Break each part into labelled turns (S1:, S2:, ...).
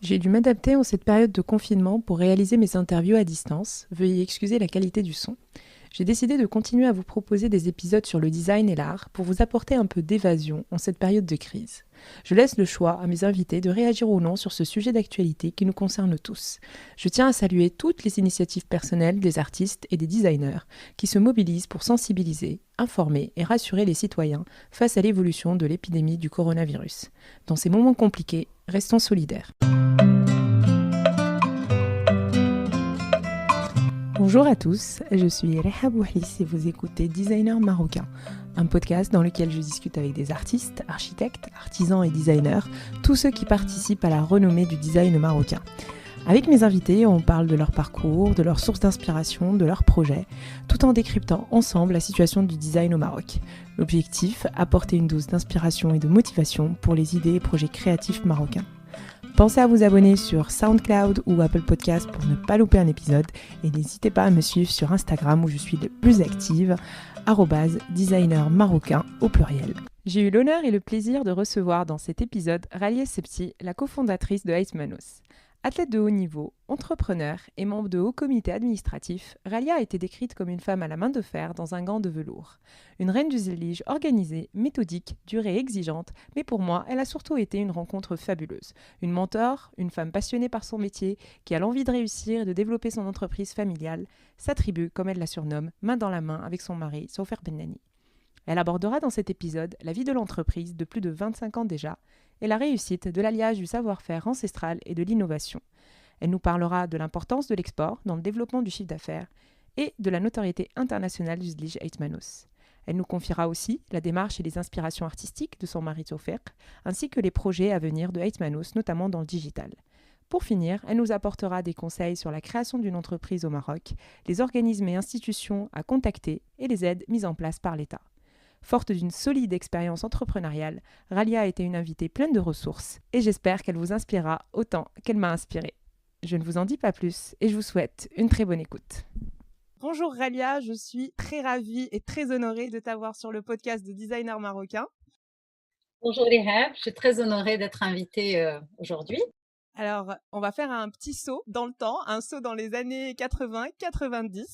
S1: J'ai dû m'adapter en cette période de confinement pour réaliser mes interviews à distance. Veuillez excuser la qualité du son. J'ai décidé de continuer à vous proposer des épisodes sur le design et l'art pour vous apporter un peu d'évasion en cette période de crise. Je laisse le choix à mes invités de réagir ou non sur ce sujet d'actualité qui nous concerne tous. Je tiens à saluer toutes les initiatives personnelles des artistes et des designers qui se mobilisent pour sensibiliser, informer et rassurer les citoyens face à l'évolution de l'épidémie du coronavirus. Dans ces moments compliqués, restons solidaires. Bonjour à tous, je suis Reha Bouhlis et vous écoutez Designer Marocain, un podcast dans lequel je discute avec des artistes, architectes, artisans et designers, tous ceux qui participent à la renommée du design marocain. Avec mes invités, on parle de leur parcours, de leurs sources d'inspiration, de leurs projets, tout en décryptant ensemble la situation du design au Maroc. L'objectif, apporter une dose d'inspiration et de motivation pour les idées et projets créatifs marocains. Pensez à vous abonner sur SoundCloud ou Apple Podcast pour ne pas louper un épisode et n'hésitez pas à me suivre sur Instagram où je suis le plus active, @designermarocain au pluriel. J'ai eu l'honneur et le plaisir de recevoir dans cet épisode Ralia Sebti, la cofondatrice de Heitmanos. Athlète de haut niveau, entrepreneur et membre de haut comité administratif, Ralia a été décrite comme une femme à la main de fer dans un gant de velours. Une reine du zélige organisée, méthodique, dure et exigeante, mais pour moi, elle a surtout été une rencontre fabuleuse. Une mentor, une femme passionnée par son métier, qui a l'envie de réussir et de développer son entreprise familiale, sa tribu, comme elle la surnomme, main dans la main avec son mari, Sofer Bennani. Elle abordera dans cet épisode la vie de l'entreprise de plus de 25 ans déjà, et la réussite de l'alliage du savoir-faire ancestral et de l'innovation. Elle nous parlera de l'importance de l'export dans le développement du chiffre d'affaires et de la notoriété internationale du Zlige Heitmanos. Elle nous confiera aussi la démarche et les inspirations artistiques de son mari Sofer, ainsi que les projets à venir de Heitmanos, notamment dans le digital. Pour finir, elle nous apportera des conseils sur la création d'une entreprise au Maroc, les organismes et institutions à contacter et les aides mises en place par l'État. Forte d'une solide expérience entrepreneuriale, Ralia a été une invitée pleine de ressources et j'espère qu'elle vous inspirera autant qu'elle m'a inspirée. Je ne vous en dis pas plus et je vous souhaite une très bonne écoute. Bonjour Ralia, je suis très ravie et très honorée de t'avoir sur le podcast de Designer Marocain.
S2: Bonjour Léa, je suis très honorée d'être invitée aujourd'hui.
S1: Alors, on va faire un petit saut dans le temps, un saut dans les années 80-90.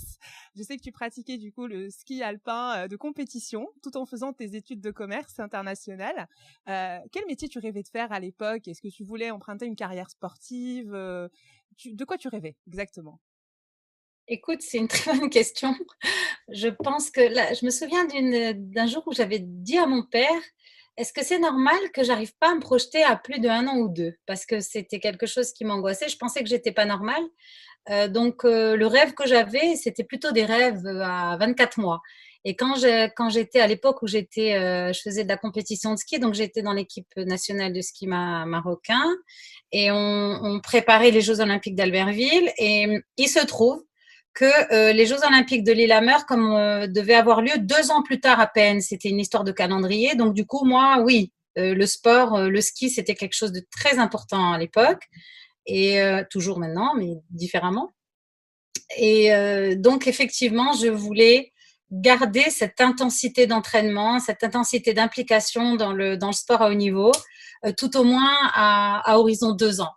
S1: Je sais que tu pratiquais du coup le ski alpin de compétition tout en faisant tes études de commerce international. Quel métier tu rêvais de faire à l'époque? Est-ce que tu voulais emprunter une carrière sportive? De quoi tu rêvais exactement?
S2: Écoute, c'est une très bonne question. Je pense que là, je me souviens d'un jour où j'avais dit à mon père, est-ce que c'est normal que j'arrive pas à me projeter à plus d'1 an ou 2? Parce que c'était quelque chose qui m'angoissait. Je pensais que j'étais pas normale. Le rêve que j'avais, c'était plutôt des rêves à 24 mois. Et quand j'étais à l'époque où je faisais de la compétition de ski, donc j'étais dans l'équipe nationale de ski marocain et on préparait les Jeux Olympiques d'Albertville. Et il se trouve que les Jeux Olympiques de Lillehammer devaient avoir lieu 2 ans plus tard à peine. C'était une histoire de calendrier. Donc du coup, moi, oui, le sport, le ski, c'était quelque chose de très important à l'époque et toujours maintenant, mais différemment. Et donc, effectivement, je voulais garder cette intensité d'entraînement, cette intensité d'implication dans le sport à haut niveau, tout au moins à horizon 2 ans.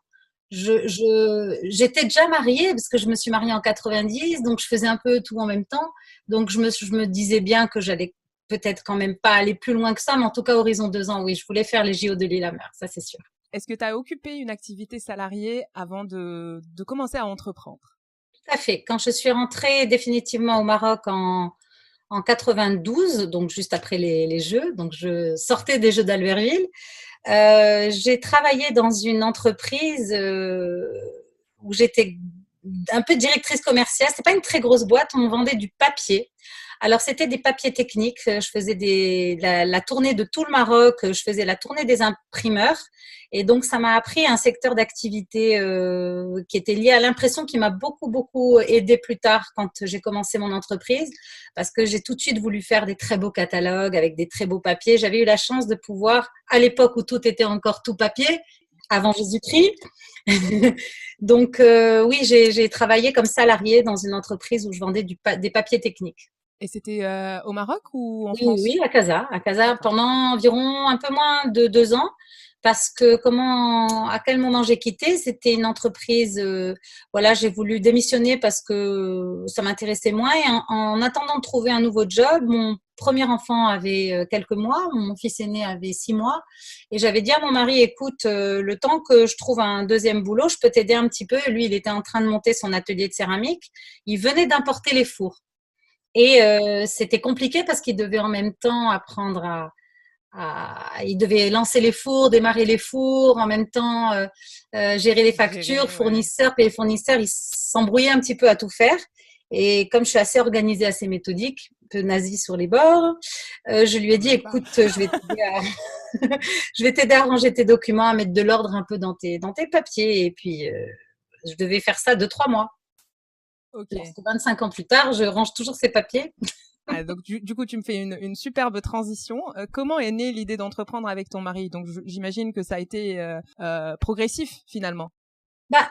S2: J'étais déjà mariée parce que je me suis mariée en 90, donc je faisais un peu tout en même temps. Donc, je me disais bien que j'allais peut-être quand même pas aller plus loin que ça, mais en tout cas, horizon 2 ans, oui, je voulais faire les JO de Lillehammer, ça c'est sûr.
S1: Est-ce que tu as occupé une activité salariée avant de commencer à entreprendre?
S2: Tout à fait. Quand je suis rentrée définitivement au Maroc en 92, donc juste après les Jeux, donc je sortais des Jeux d'Albertville, j'ai travaillé dans une entreprise où j'étais un peu directrice commerciale. C'était pas une très grosse boîte, on vendait du papier. Alors, c'était des papiers techniques. Je faisais la tournée de tout le Maroc. Je faisais la tournée des imprimeurs. Et donc, ça m'a appris un secteur d'activité qui était lié à l'impression qui m'a beaucoup, beaucoup aidé plus tard quand j'ai commencé mon entreprise parce que j'ai tout de suite voulu faire des très beaux catalogues avec des très beaux papiers. J'avais eu la chance de pouvoir, à l'époque où tout était encore tout papier, avant Jésus-Christ. Donc, oui, j'ai travaillé comme salariée dans une entreprise où je vendais des papiers techniques.
S1: Et c'était au Maroc ou en
S2: Oui,
S1: France?
S2: oui, à Casa,
S1: D'accord.
S2: pendant environ un peu moins de 2 ans, parce que à quel moment j'ai quitté? C'était une entreprise, voilà, j'ai voulu démissionner parce que ça m'intéressait moins. Et en attendant de trouver un nouveau job, mon premier enfant avait quelques mois, mon fils aîné avait 6 mois, et j'avais dit à mon mari, écoute, le temps que je trouve un deuxième boulot, je peux t'aider un petit peu. Lui, il était en train de monter son atelier de céramique. Il venait d'importer les fours. Et c'était compliqué parce qu'il devait en même temps apprendre il devait lancer les fours, démarrer les fours, en même temps gérer les factures, fournisseurs, payer les fournisseurs. Il s'embrouillait un petit peu à tout faire. Et comme je suis assez organisée, assez méthodique, un peu nazie sur les bords, je lui ai dit, écoute, je vais t'aider je vais t'aider à ranger tes documents, à mettre de l'ordre un peu dans tes papiers. Et puis, je devais faire ça 2-3 mois.
S1: Okay.
S2: 25 ans plus tard, je range toujours ces papiers.
S1: Ah, donc du coup, tu me fais une superbe transition. Comment est née l'idée d'entreprendre avec ton mari? Donc j'imagine que ça a été progressif finalement.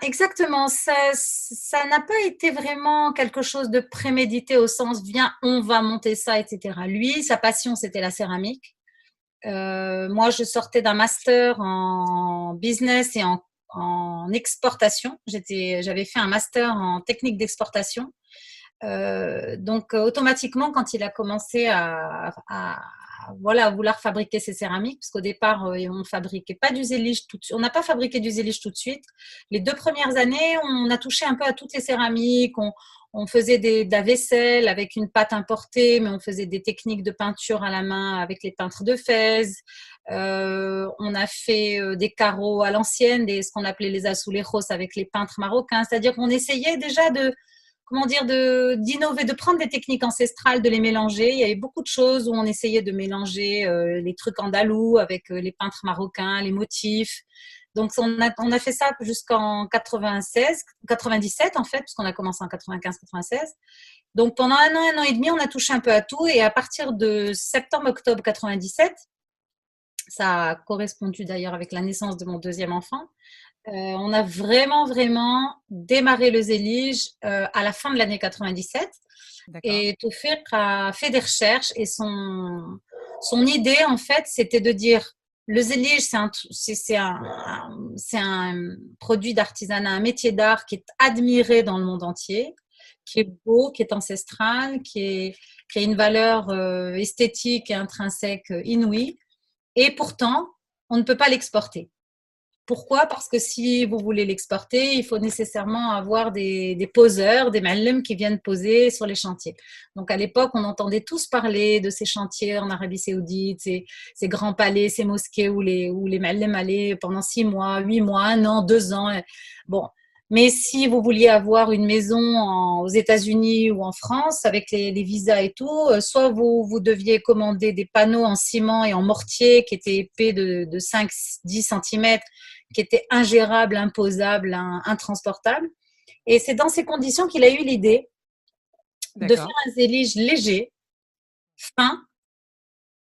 S2: Exactement, ça n'a pas été vraiment quelque chose de prémédité au sens viens, on va monter ça, etc. Lui, sa passion, c'était la céramique. Moi, je sortais d'un master en business et en exportation. J'avais fait un master en technique d'exportation. Donc, automatiquement, quand il a commencé à vouloir fabriquer ses céramiques, parce qu'au départ, on fabriquait pas du zélige tout de suite. On n'a pas fabriqué du zélige tout de suite. Les 2 premières années, on a touché un peu à toutes les céramiques. On faisait de la vaisselle avec une pâte importée, mais on faisait des techniques de peinture à la main avec les peintres de Fès. On a fait des carreaux à l'ancienne, ce qu'on appelait les azulejos avec les peintres marocains. C'est-à-dire qu'on essayait déjà d'innover, de prendre des techniques ancestrales, de les mélanger. Il y avait beaucoup de choses où on essayait de mélanger les trucs andalous avec les peintres marocains, les motifs. Donc, on a fait ça jusqu'en 97 en fait, puisqu'on a commencé en 95-96. Donc, pendant un an et demi, on a touché un peu à tout. Et à partir de septembre-octobre 97, ça a correspondu d'ailleurs avec la naissance de mon deuxième enfant, on a vraiment, vraiment démarré le zélige à la fin de l'année 97. D'accord. Et Taoufik a fait des recherches et son idée, en fait, c'était de dire le zélige, c'est un produit d'artisanat, un métier d'art qui est admiré dans le monde entier, qui est beau, qui est ancestral, qui a une valeur esthétique et intrinsèque inouïe. Et pourtant, on ne peut pas l'exporter. Pourquoi? Parce que si vous voulez l'exporter, il faut nécessairement avoir des poseurs, des mallems qui viennent poser sur les chantiers. Donc, à l'époque, on entendait tous parler de ces chantiers en Arabie Saoudite, ces grands palais, ces mosquées où les mallems allaient pendant 6 mois, 8 mois, 1 an, 2 ans. Bon. Mais si vous vouliez avoir une maison aux États-Unis ou en France avec les visas et tout, soit vous deviez commander des panneaux en ciment et en mortier qui étaient épais de 5-10 cm, qui étaient ingérables, imposables, intransportables. Et c'est dans ces conditions qu'il a eu l'idée de faire un zélige léger, fin,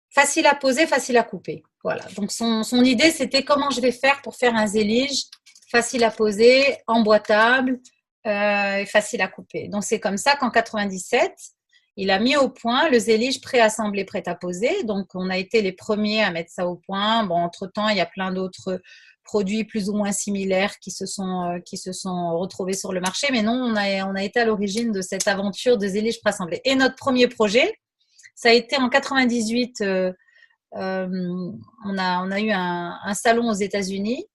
S2: facile à poser, facile à couper. Voilà. Donc son idée, c'était comment je vais faire pour faire un zélige facile à poser, emboîtable et facile à couper. Donc c'est comme ça qu'en 97, il a mis au point le zélige préassemblé, prêt à poser. Donc on a été les premiers à mettre ça au point. Bon, entre-temps, il y a plein d'autres produits plus ou moins similaires qui se sont retrouvés sur le marché. Mais non, on a été à l'origine de cette aventure de zélige préassemblé. Et notre premier projet, ça a été en 98. On a eu un salon aux États-Unis.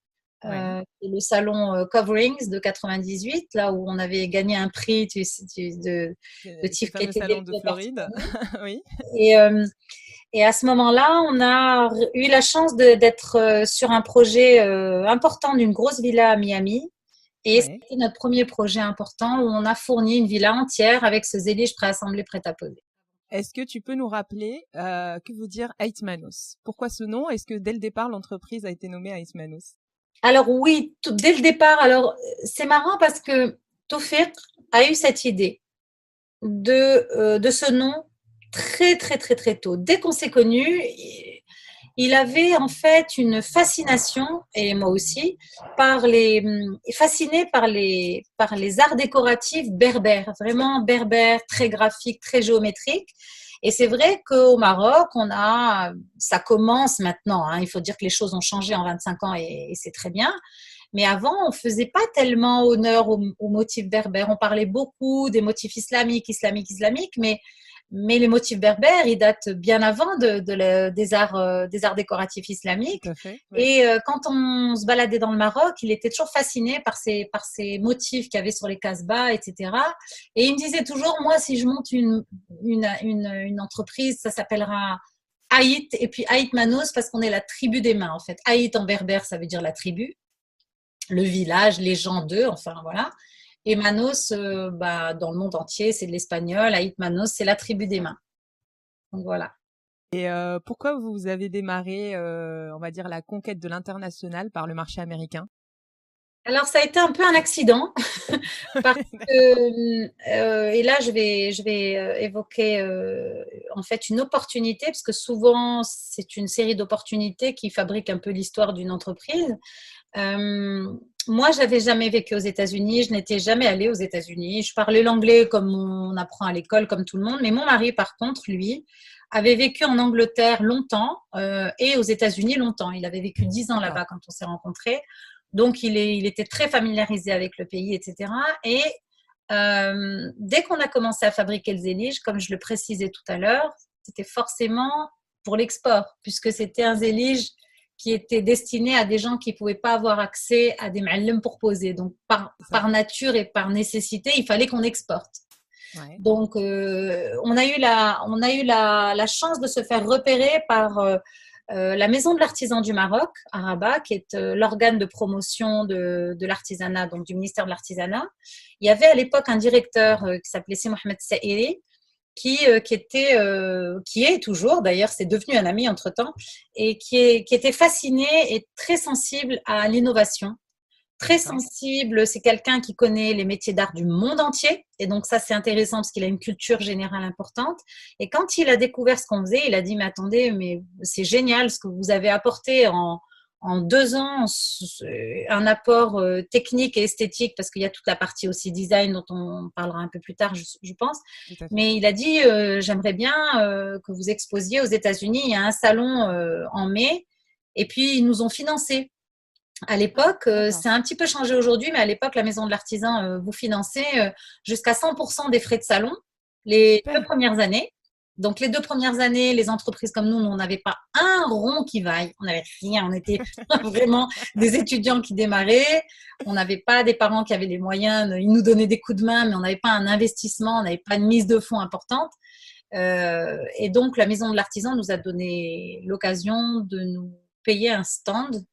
S2: Le salon Coverings de 98, là où on avait gagné un prix de
S1: Tiff Kennedy salon de Floride. Oui.
S2: Et à ce moment-là, on a eu la chance d'être sur un projet important d'une grosse villa à Miami. Et c'était notre premier projet important où on a fourni une villa entière avec ce zélige préassemblé prêt à poser.
S1: Est-ce que tu peux nous rappeler que veut dire Heitmanos? Pourquoi ce nom? Est-ce que dès le départ, l'entreprise a été nommée Heitmanos?
S2: Alors oui, dès le départ. Alors c'est marrant parce que Taoufik a eu cette idée de ce nom très très très très tôt. Dès qu'on s'est connus, il avait en fait une fascination, et moi aussi, fasciné par les arts décoratifs berbères, vraiment berbères, très graphiques, très géométriques. Et c'est vrai qu'au Maroc, ça commence maintenant, hein, il faut dire que les choses ont changé en 25 ans et c'est très bien. Mais avant, on faisait pas tellement honneur aux motifs berbères. On parlait beaucoup des motifs islamiques, mais les motifs berbères, ils datent bien avant des arts décoratifs islamiques.
S1: Tout à fait. Ouais.
S2: Et quand on se baladait dans le Maroc, il était toujours fasciné par ces motifs qu'il y avait sur les casbahs, etc. Et il me disait toujours, moi, si je monte une entreprise, ça s'appellera Aït, et puis Aït Manos, parce qu'on est la tribu des mains, en fait. Aït en berbère, ça veut dire la tribu, le village, les gens d'eux, enfin voilà. Et Manos, dans le monde entier, c'est de l'espagnol. Aït Manos, c'est la tribu des mains. Donc voilà.
S1: Et pourquoi vous avez démarré, on va dire, la conquête de l'international par le marché américain?
S2: Alors, ça a été un peu un accident parce que, et là, je vais évoquer en fait une opportunité, parce que souvent, c'est une série d'opportunités qui fabriquent un peu l'histoire d'une entreprise. Moi, j'avais jamais vécu aux États-Unis, je n'étais jamais allée aux États-Unis. Je parlais l'anglais comme on apprend à l'école, comme tout le monde. Mais mon mari, par contre, lui, avait vécu en Angleterre longtemps et aux États-Unis longtemps. Il avait vécu 10 ans là-bas quand on s'est rencontrés. Donc, il était très familiarisé avec le pays, etc. Et dès qu'on a commencé à fabriquer le zélige, comme je le précisais tout à l'heure, c'était forcément pour l'export, puisque c'était un zélige qui était destiné à des gens qui ne pouvaient pas avoir accès à des ma'allem pour poser. Donc, par nature et par nécessité, il fallait qu'on exporte. Ouais. Donc, on a eu la chance de se faire repérer par la Maison de l'Artisan du Maroc, à Rabat, qui est l'organe de promotion de l'artisanat, donc du ministère de l'Artisanat. Il y avait à l'époque un directeur qui s'appelait Si Mohamed Saïri, qui est toujours, d'ailleurs, c'est devenu un ami entre-temps, et qui était fasciné et très sensible à l'innovation. Très sensible, c'est quelqu'un qui connaît les métiers d'art du monde entier. Et donc ça, c'est intéressant parce qu'il a une culture générale importante. Et quand il a découvert ce qu'on faisait, il a dit, mais attendez, mais c'est génial ce que vous avez apporté en 2 ans, un apport technique et esthétique, parce qu'il y a toute la partie aussi design dont on parlera un peu plus tard, je pense. Mais il a dit, j'aimerais bien que vous exposiez aux États-Unis. Il y a un salon en mai. Et puis, ils nous ont financé. À l'époque, c'est un petit peu changé aujourd'hui, mais à l'époque, la Maison de l'Artisan vous finançait jusqu'à 100% des frais de salon les 2 premières années. Donc, les 2 premières années, les entreprises comme nous, on n'avait pas un rond qui vaille. On n'avait rien. On était vraiment des étudiants qui démarraient. On n'avait pas des parents qui avaient les moyens. Ils nous donnaient des coups de main, mais on n'avait pas un investissement, on n'avait pas une mise de fonds importante. Et donc, la Maison de l'Artisan nous a donné l'occasion de nous payer un stand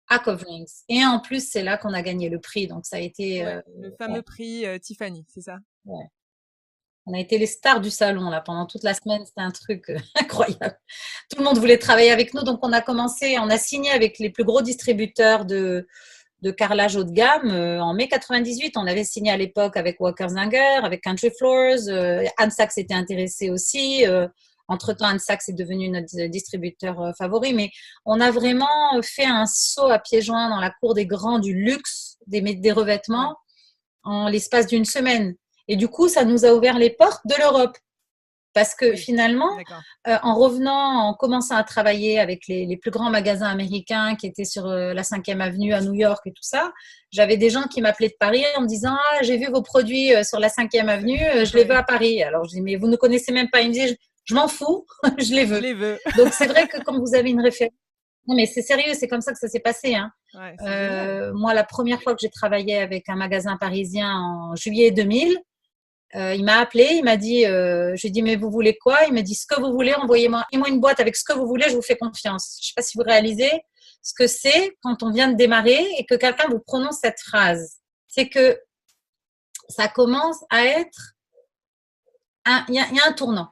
S2: à Coverings. Et en plus, c'est là qu'on a gagné le prix. Donc, ça a été…
S1: le fameux prix Tiffany, c'est ça?
S2: Ouais. On a été les stars du salon là pendant toute la semaine. C'était un truc incroyable. Tout le monde voulait travailler avec nous. Donc, on a signé avec les plus gros distributeurs de carrelage haut de gamme. En mai 98, on avait signé à l'époque avec Walker Zinger, avec Country Floors. Anne Sachs était intéressée aussi. Entre-temps, Anne Sachs est devenu notre distributeur favori, mais on a vraiment fait un saut à pieds joints dans la cour des grands du luxe, des revêtements, en l'espace d'une semaine. Et du coup, ça nous a ouvert les portes de l'Europe. Parce que finalement, en revenant, en commençant à travailler avec les plus grands magasins américains qui étaient sur la 5e avenue à New York et tout ça, j'avais des gens qui m'appelaient de Paris en me disant « Ah, j'ai vu vos produits sur la 5e avenue, je les veux à Paris. » Alors, je dis « Mais vous ne connaissez même pas. » Il me dit « Je m'en fous, je les veux. » Donc, c'est vrai que quand vous avez une référence… Non, mais c'est sérieux, c'est comme ça que ça s'est passé. Hein. Moi, la première fois que j'ai travaillé avec un magasin parisien en juillet 2000, il m'a appelé, il m'a dit, je lui ai dit, mais vous voulez quoi? Il m'a dit, ce que vous voulez, envoyez-moi une boîte avec ce que vous voulez, je vous fais confiance. Je ne sais pas si vous réalisez ce que c'est quand on vient de démarrer et que quelqu'un vous prononce cette phrase. C'est que ça commence à être, il y a un tournant.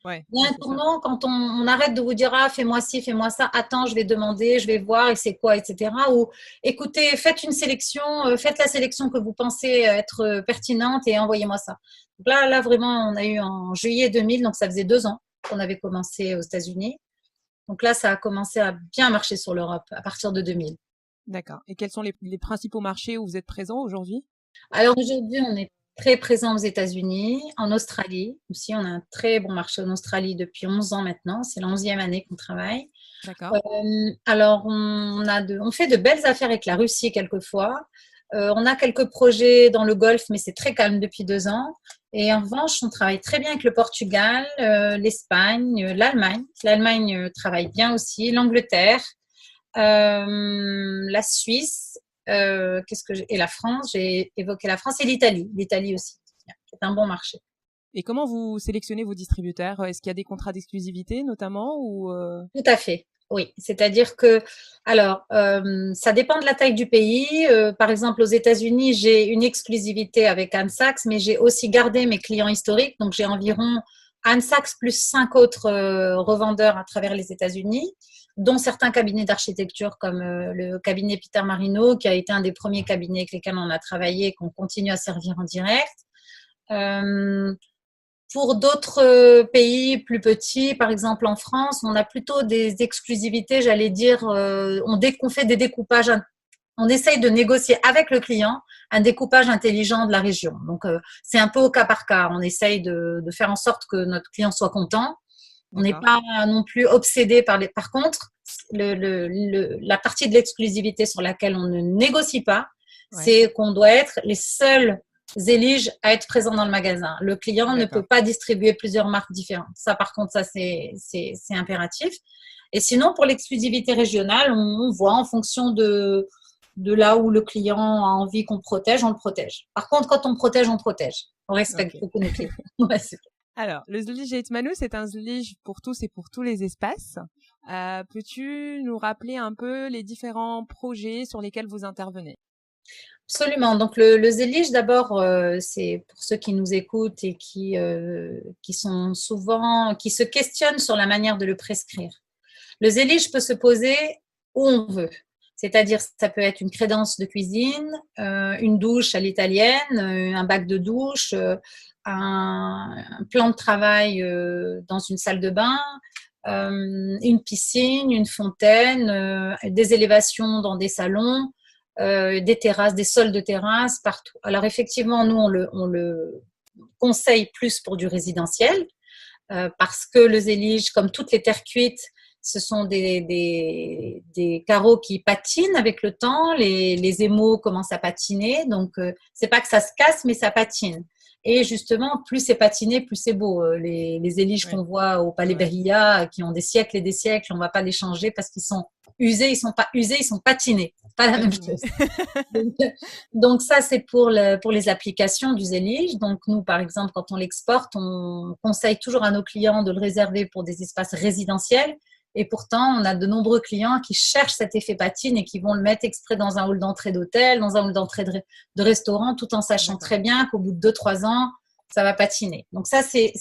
S2: Il y a un tournant quand on arrête de vous dire, ah, fais-moi ci, fais-moi ça, attends, je vais demander, je vais voir, et c'est quoi, etc. Ou écoutez, faites une sélection, faites la sélection que vous pensez être pertinente et envoyez-moi ça. Donc là, vraiment, on a eu en juillet 2000, donc ça faisait 2 ans qu'on avait commencé aux États-Unis. Donc là, ça a commencé à bien marcher sur l'Europe à partir de 2000.
S1: D'accord. Et quels sont les principaux marchés où vous êtes présents aujourd'hui?
S2: Alors aujourd'hui, on est très présent aux États-Unis, en Australie aussi. On a un très bon marché en Australie depuis 11 ans maintenant. C'est la 11e année qu'on travaille.
S1: D'accord.
S2: Alors, on fait de belles affaires avec la Russie quelquefois. On a quelques projets dans le Golfe, mais c'est très calme depuis 2 ans. Et en revanche, on travaille très bien avec le Portugal, l'Espagne, l'Allemagne. L'Allemagne travaille bien aussi, l'Angleterre, la Suisse, et la France. J'ai évoqué la France et l'Italie. L'Italie aussi, qui est un bon marché.
S1: Et comment vous sélectionnez vos distributeurs? Est-ce qu'il y a des contrats d'exclusivité notamment ou
S2: Tout à fait. Oui, c'est-à-dire que, alors, ça dépend de la taille du pays. Par exemple, aux États-Unis, j'ai une exclusivité avec Anne Sachs, mais j'ai aussi gardé mes clients historiques. Donc, j'ai environ Anne Sachs plus 5 autres revendeurs à travers les États-Unis, dont certains cabinets d'architecture comme le cabinet Peter Marino, qui a été un des premiers cabinets avec lesquels on a travaillé et qu'on continue à servir en direct. Pour d'autres pays plus petits, par exemple en France, on a plutôt des exclusivités, j'allais dire, on fait des découpages, on essaye de négocier avec le client un découpage intelligent de la région. Donc, c'est un peu au cas par cas. On essaye de faire en sorte que notre client soit content. On n'est pas non plus obsédé par les… Par contre, la partie de l'exclusivité sur laquelle on ne négocie pas, c'est qu'on doit être les seuls élige à être présent dans le magasin. Le client ne peut pas distribuer plusieurs marques différentes. Ça, par contre, ça, c'est impératif. Et sinon, pour l'exclusivité régionale, on voit en fonction de là où le client a envie qu'on protège, on le protège. Par contre, quand on protège, on protège. On respecte beaucoup nos clients.
S1: Alors, le Zlige Hetmanus, c'est un Zlige pour tous et pour tous les espaces. Peux-tu nous rappeler un peu les différents projets sur lesquels vous intervenez?
S2: Absolument. Donc, le Zélige, d'abord, c'est pour ceux qui nous écoutent et qui sont souvent, qui se questionnent sur la manière de le prescrire. Le Zélige peut se poser où on veut. C'est-à-dire, ça peut être une crédence de cuisine, une douche à l'italienne, un bac de douche, un plan de travail dans une salle de bain, une piscine, une fontaine, des élévations dans des salons, des terrasses, des sols de terrasse, partout. Alors effectivement, nous, on le conseille plus pour du résidentiel, parce que le Zélige, comme toutes les terres cuites, ce sont des carreaux qui patinent avec le temps, les émaux commencent à patiner, donc c'est pas que ça se casse, mais ça patine. Et justement, plus c'est patiné, plus c'est beau. Les Zéliges qu'on voit au Palais Berilla, qui ont des siècles et des siècles, on va pas les changer parce qu'ils sont usés, ils sont pas usés, ils sont patinés. Pas la même chose. Donc ça, c'est pour les applications du Zélige. Donc nous, par exemple, quand on l'exporte, on conseille toujours à nos clients de le réserver pour des espaces résidentiels. Et pourtant, on a de nombreux clients qui cherchent cet effet patine et qui vont le mettre exprès dans un hall d'entrée d'hôtel, dans un hall d'entrée de restaurant, tout en sachant très bien qu'au bout de 2-3 ans, ça va patiner. Donc ça, c'est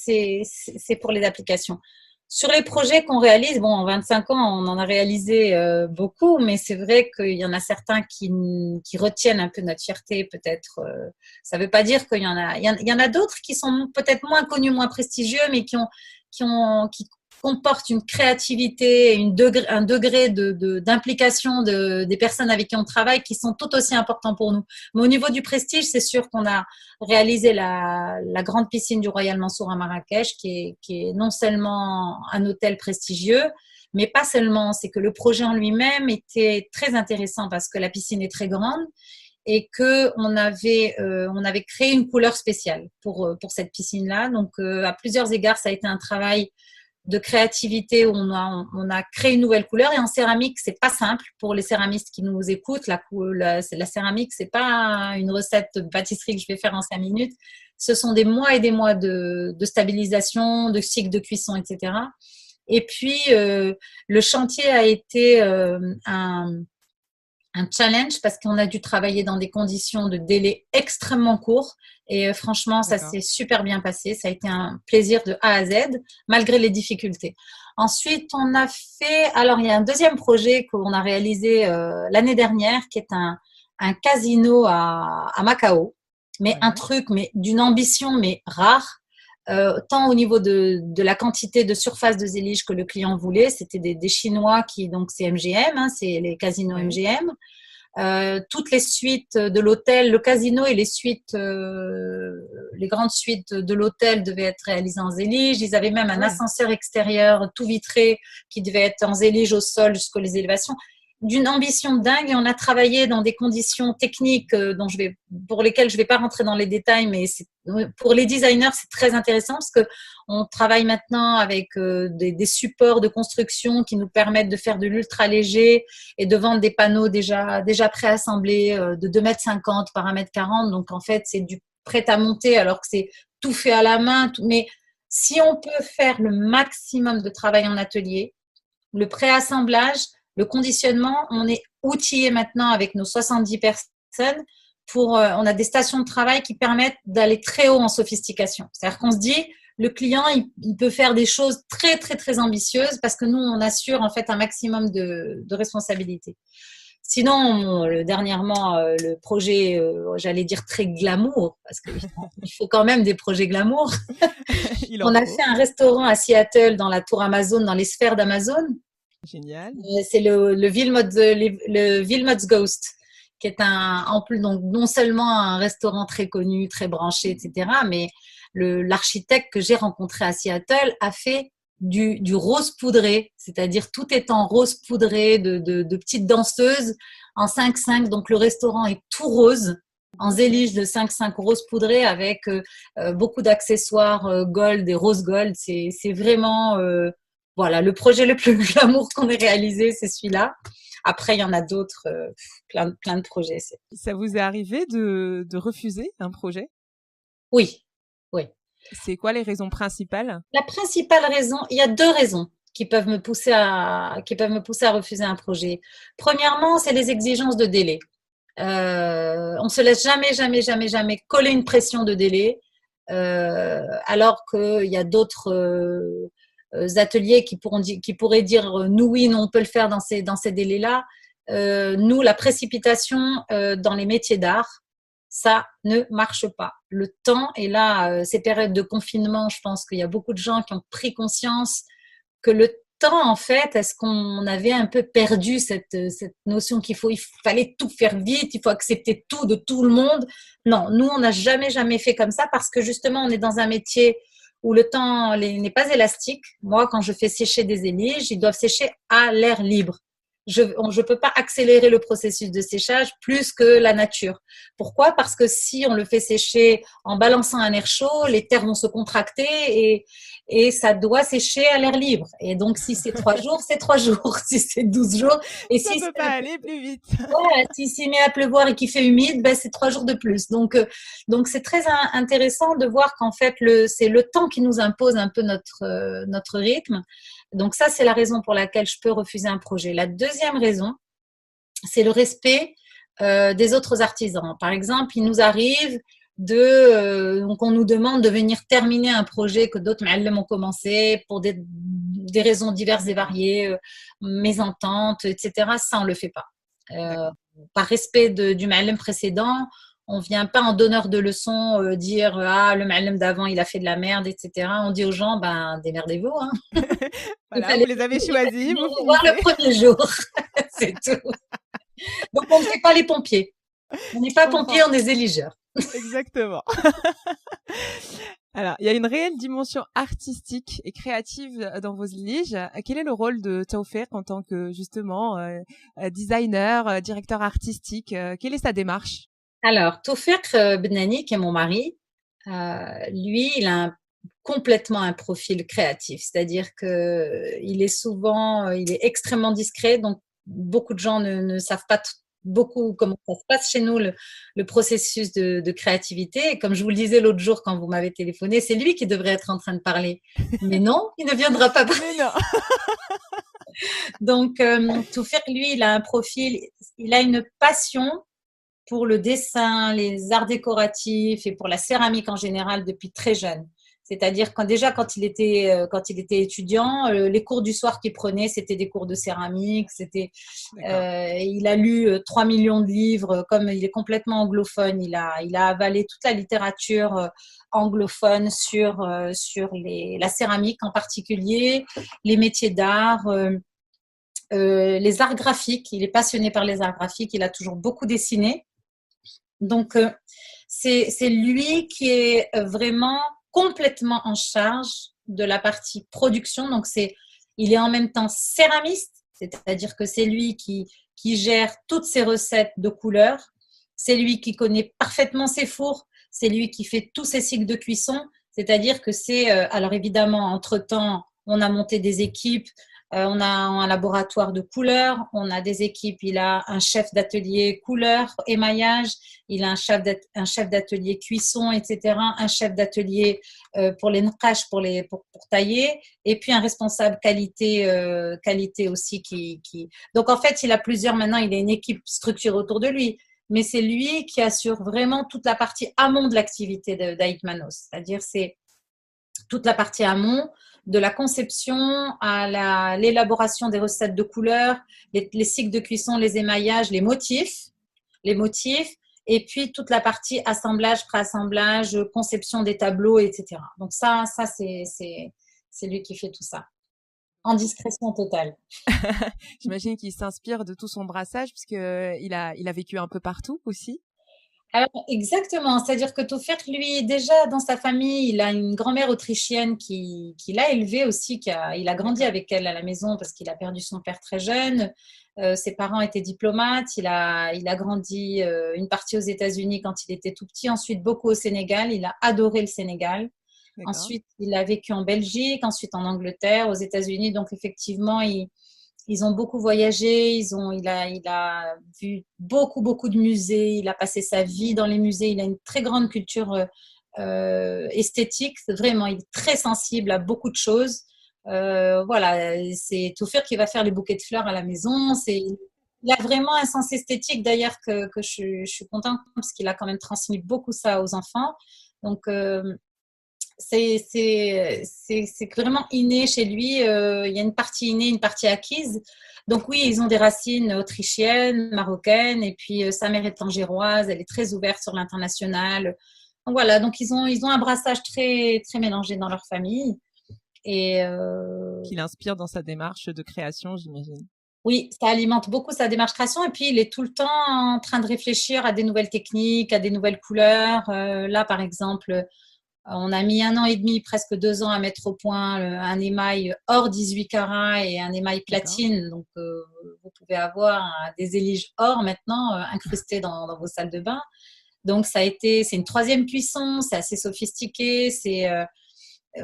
S2: pour les applications. Sur les projets qu'on réalise, bon, en 25 ans, on en a réalisé beaucoup, mais c'est vrai qu'il y en a certains qui retiennent un peu notre fierté, peut-être. Ça ne veut pas dire qu'il y en a… Il y en a d'autres qui sont peut-être moins connus, moins prestigieux, mais qui comportent une créativité, un degré d'implication des personnes avec qui on travaille qui sont tout aussi importants pour nous. Mais au niveau du prestige, c'est sûr qu'on a réalisé la grande piscine du Royal Mansour à Marrakech, qui est non seulement un hôtel prestigieux, mais pas seulement. C'est que le projet en lui-même était très intéressant parce que la piscine est très grande et qu'on avait créé une couleur spéciale pour cette piscine-là. Donc, à plusieurs égards, ça a été un travail de créativité où on a créé une nouvelle couleur. Et en céramique, c'est pas simple pour les céramistes qui nous écoutent. La céramique, c'est pas une recette de pâtisserie que je vais faire en 5 minutes. Ce sont des mois et des mois de stabilisation, de cycle de cuisson, etc. Et puis, le chantier a été un challenge parce qu'on a dû travailler dans des conditions de délai extrêmement courts et franchement, ça s'est super bien passé. Ça a été un plaisir de A à Z, malgré les difficultés. Ensuite, on a fait… Alors, il y a un deuxième projet qu'on a réalisé l'année dernière qui est un casino à Macao, mais un truc mais d'une ambition mais rare. Tant au niveau de la quantité de surface de Zélige que le client voulait, c'était des Chinois qui, donc c'est MGM, hein, c'est les casinos MGM. toutes les suites de l'hôtel, le casino et les grandes suites de l'hôtel devaient être réalisées en zélige. Ils avaient même un ascenseur extérieur tout vitré qui devait être en zélige au sol jusqu'aux élévations. D'une ambition dingue, et on a travaillé dans des conditions techniques pour lesquelles je vais pas rentrer dans les détails, mais pour les designers, c'est très intéressant parce que on travaille maintenant avec des supports de construction qui nous permettent de faire de l'ultra léger et de vendre des panneaux déjà préassemblés de 2,50 m par 1,40 m. Donc en fait, c'est du prêt à monter alors que c'est tout fait à la main. Mais si on peut faire le maximum de travail en atelier, le préassemblage, le conditionnement, on est outillé maintenant avec nos 70 personnes on a des stations de travail qui permettent d'aller très haut en sophistication. C'est-à-dire qu'on se dit, le client, il peut faire des choses très, très, très ambitieuses parce que nous, on assure en fait un maximum de responsabilité. Sinon, dernièrement, le projet, j'allais dire très glamour, parce qu'il faut quand même des projets glamour. On a fait un restaurant à Seattle dans la tour Amazon, dans les sphères d'Amazon.
S1: Génial.
S2: C'est le Wilmot's Ghost, qui est en plus donc non seulement un restaurant très connu, très branché, etc., mais l'architecte que j'ai rencontré à Seattle a fait du rose poudré, c'est-à-dire tout est en rose poudré de petites danseuses en 5-5. Donc le restaurant est tout rose, en zélige de 5-5 rose poudré avec beaucoup d'accessoires gold et rose gold. C'est vraiment voilà, le projet le plus glamour qu'on ait réalisé, c'est celui-là. Après, il y en a d'autres, plein de projets.
S1: Ça vous est arrivé de refuser un projet?
S2: Oui, oui.
S1: C'est quoi les raisons principales?
S2: La principale raison, il y a 2 raisons qui peuvent me pousser à refuser un projet. Premièrement, c'est les exigences de délai. On se laisse jamais coller une pression de délai, alors qu'il y a d'autres ateliers qui pourraient dire nous oui, nous on peut le faire dans ces délais-là. Nous, la précipitation dans les métiers d'art, ça ne marche pas. Le temps, et là, ces périodes de confinement, je pense qu'il y a beaucoup de gens qui ont pris conscience que le temps, en fait, est-ce qu'on avait un peu perdu cette notion il fallait tout faire vite, il faut accepter tout de tout le monde. Non, nous, on n'a jamais fait comme ça parce que justement, on est dans un métier où le temps n'est pas élastique. Moi, quand je fais sécher des éliges, ils doivent sécher à l'air libre. Je ne peux pas accélérer le processus de séchage plus que la nature. Pourquoi? Parce que si on le fait sécher en balançant un air chaud, les terres vont se contracter et ça doit sécher à l'air libre. Et donc, si c'est 3 jours, c'est 3 jours. Si c'est 12 jours. Et
S1: ça
S2: si
S1: peut pas aller plus vite.
S2: Voilà, s'il met à pleuvoir et qu'il fait humide, ben, c'est 3 jours de plus. Donc c'est très intéressant de voir qu'en fait, c'est le temps qui nous impose un peu notre rythme. Donc ça, c'est la raison pour laquelle je peux refuser un projet. La deuxième raison, c'est le respect des autres artisans. Par exemple, il nous arrive donc on nous demande de venir terminer un projet que d'autres ma'allem ont commencé pour des raisons diverses et variées, mésententes, etc. Ça, on le fait pas. Par respect du ma'allem précédent, on vient pas en donneur de leçons dire le ma'allem d'avant il a fait de la merde, etc. On dit aux gens démerdez-vous. Hein.
S1: Voilà, vous les avez choisis. Vous
S2: voir le premier jour, c'est tout. Donc on ne fait pas les pompiers. On n'est pas pompiers, on est zéligeurs.
S1: Exactement. Alors, il y a une réelle dimension artistique et créative dans vos éliges. Quel est le rôle de Taoufik en tant que, justement, designer, directeur artistique? Quelle est sa démarche?
S2: Alors, Taoufik Benani, qui est mon mari, lui, il a complètement un profil créatif. C'est-à-dire qu'il est extrêmement discret, donc beaucoup de gens ne savent pas beaucoup comment ça se passe chez nous, le processus de créativité. Et comme je vous le disais l'autre jour quand vous m'avez téléphoné, c'est lui qui devrait être en train de parler. Mais non, il ne viendra pas parler.
S1: Mais non.
S2: Donc, Taoufik, lui, il a un profil, il a une passion pour le dessin, les arts décoratifs et pour la céramique en général depuis très jeune. C'est-à-dire quand il était étudiant, les cours du soir qu'il prenait, c'était des cours de céramique. Il a lu 3 millions de livres. Comme il est complètement anglophone, il a avalé toute la littérature anglophone sur la céramique en particulier, les métiers d'art. les arts graphiques. Il est passionné par les arts graphiques. Il a toujours beaucoup dessiné. Donc, c'est lui qui est vraiment complètement en charge de la partie production. Donc, il est en même temps céramiste, c'est-à-dire que c'est lui qui gère toutes ses recettes de couleurs. C'est lui qui connaît parfaitement ses fours. C'est lui qui fait tous ses cycles de cuisson. C'est-à-dire que alors évidemment, entre-temps, on a monté des équipes. On a un laboratoire de couleurs, on a des équipes, il a un chef d'atelier couleurs, émaillage, il a un chef d'atelier cuisson, etc., un chef d'atelier pour les nqash, pour tailler, et puis un responsable qualité aussi. Donc en fait, il a maintenant, il a une équipe structurée autour de lui, mais c'est lui qui assure vraiment toute la partie amont de l'activité d'Ait Manos, c'est-à-dire c'est toute la partie amont, de la conception à l'élaboration des recettes de couleurs, les cycles de cuisson, les émaillages, les motifs, et puis toute la partie assemblage, préassemblage, conception des tableaux, etc. Donc ça c'est lui qui fait tout ça, en discrétion totale.
S1: J'imagine qu'il s'inspire de tout son brassage, puisqu'il a vécu un peu partout aussi.
S2: Alors, exactement, c'est-à-dire que Taufik, lui, déjà dans sa famille, il a une grand-mère autrichienne qui l'a élevé aussi, il a grandi avec elle à la maison parce qu'il a perdu son père très jeune. Ses parents étaient diplomates, il a grandi une partie aux États-Unis quand il était tout petit, ensuite beaucoup au Sénégal, il a adoré le Sénégal.
S1: D'accord.
S2: Ensuite, il a vécu en Belgique, ensuite en Angleterre, aux États-Unis, donc effectivement, ils ont beaucoup voyagé, il a vu beaucoup de musées, il a passé sa vie dans les musées, il a une très grande culture esthétique, vraiment, il est très sensible à beaucoup de choses. Voilà, c'est Taufik qui va faire les bouquets de fleurs à la maison, il a vraiment un sens esthétique d'ailleurs que je suis contente parce qu'il a quand même transmis beaucoup ça aux enfants. Donc, c'est vraiment inné chez lui. Il y a une partie innée, une partie acquise. Donc oui, ils ont des racines autrichiennes, marocaines, et puis sa mère est angéroise, elle est très ouverte sur l'international. Donc voilà, donc ils ont un brassage très, très mélangé dans leur famille. Et
S1: qui l'inspire dans sa démarche de création, j'imagine.
S2: Oui, ça alimente beaucoup sa démarche création et puis il est tout le temps en train de réfléchir à des nouvelles techniques, à des nouvelles couleurs. Là, par exemple, on a mis 1 an et demi, presque 2 ans à mettre au point un émail hors 18 carats et un émail platine. Donc, vous pouvez avoir des éliges or maintenant incrustés dans vos salles de bain. Donc, c'est une troisième cuisson, c'est assez sophistiqué,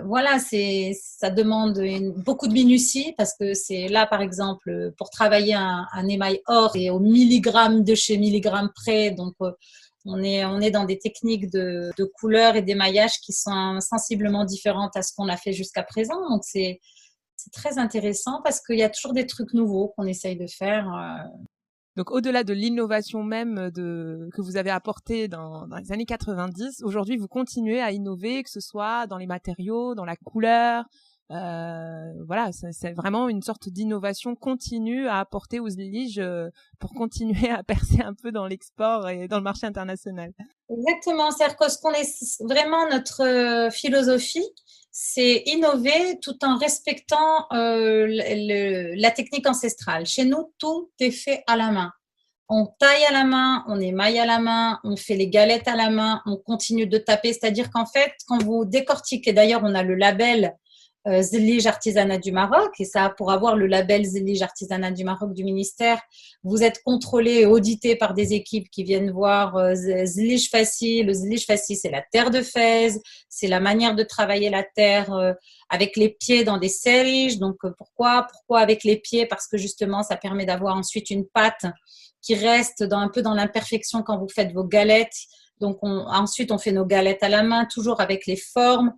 S2: voilà, ça demande beaucoup de minutie parce que c'est là, par exemple, pour travailler un émail or et au milligramme de chez milligramme près. Donc, on est dans des techniques de couleur et d'émaillage qui sont sensiblement différentes à ce qu'on a fait jusqu'à présent. Donc, c'est très intéressant parce qu'il y a toujours des trucs nouveaux qu'on essaye de faire.
S1: Donc, au-delà de l'innovation même que vous avez apportée dans les années 90, aujourd'hui, vous continuez à innover, que ce soit dans les matériaux, dans la couleur. Voilà, c'est vraiment une sorte d'innovation continue à apporter aux Zlige pour continuer à percer un peu dans l'export et dans le marché international.
S2: Exactement, c'est-à-dire que ce qu'on est vraiment notre philosophie, c'est innover tout en respectant la technique ancestrale. Chez nous, tout est fait à la main. On taille à la main, on émaille à la main, on fait les galettes à la main, on continue de taper. C'est-à-dire qu'en fait, quand vous décortiquez, d'ailleurs, on a le label Zlige Artisanat du Maroc, et ça, pour avoir le label Zlige Artisanat du Maroc du ministère, vous êtes contrôlé et audité par des équipes qui viennent voir Zlige Fassi. Le Zlige Fassi, c'est la terre de Fès, c'est la manière de travailler la terre avec les pieds dans des serriges. Donc, pourquoi avec les pieds? Parce que justement, ça permet d'avoir ensuite une pâte qui reste un peu dans l'imperfection quand vous faites vos galettes. Donc, ensuite, on fait nos galettes à la main, toujours avec les formes.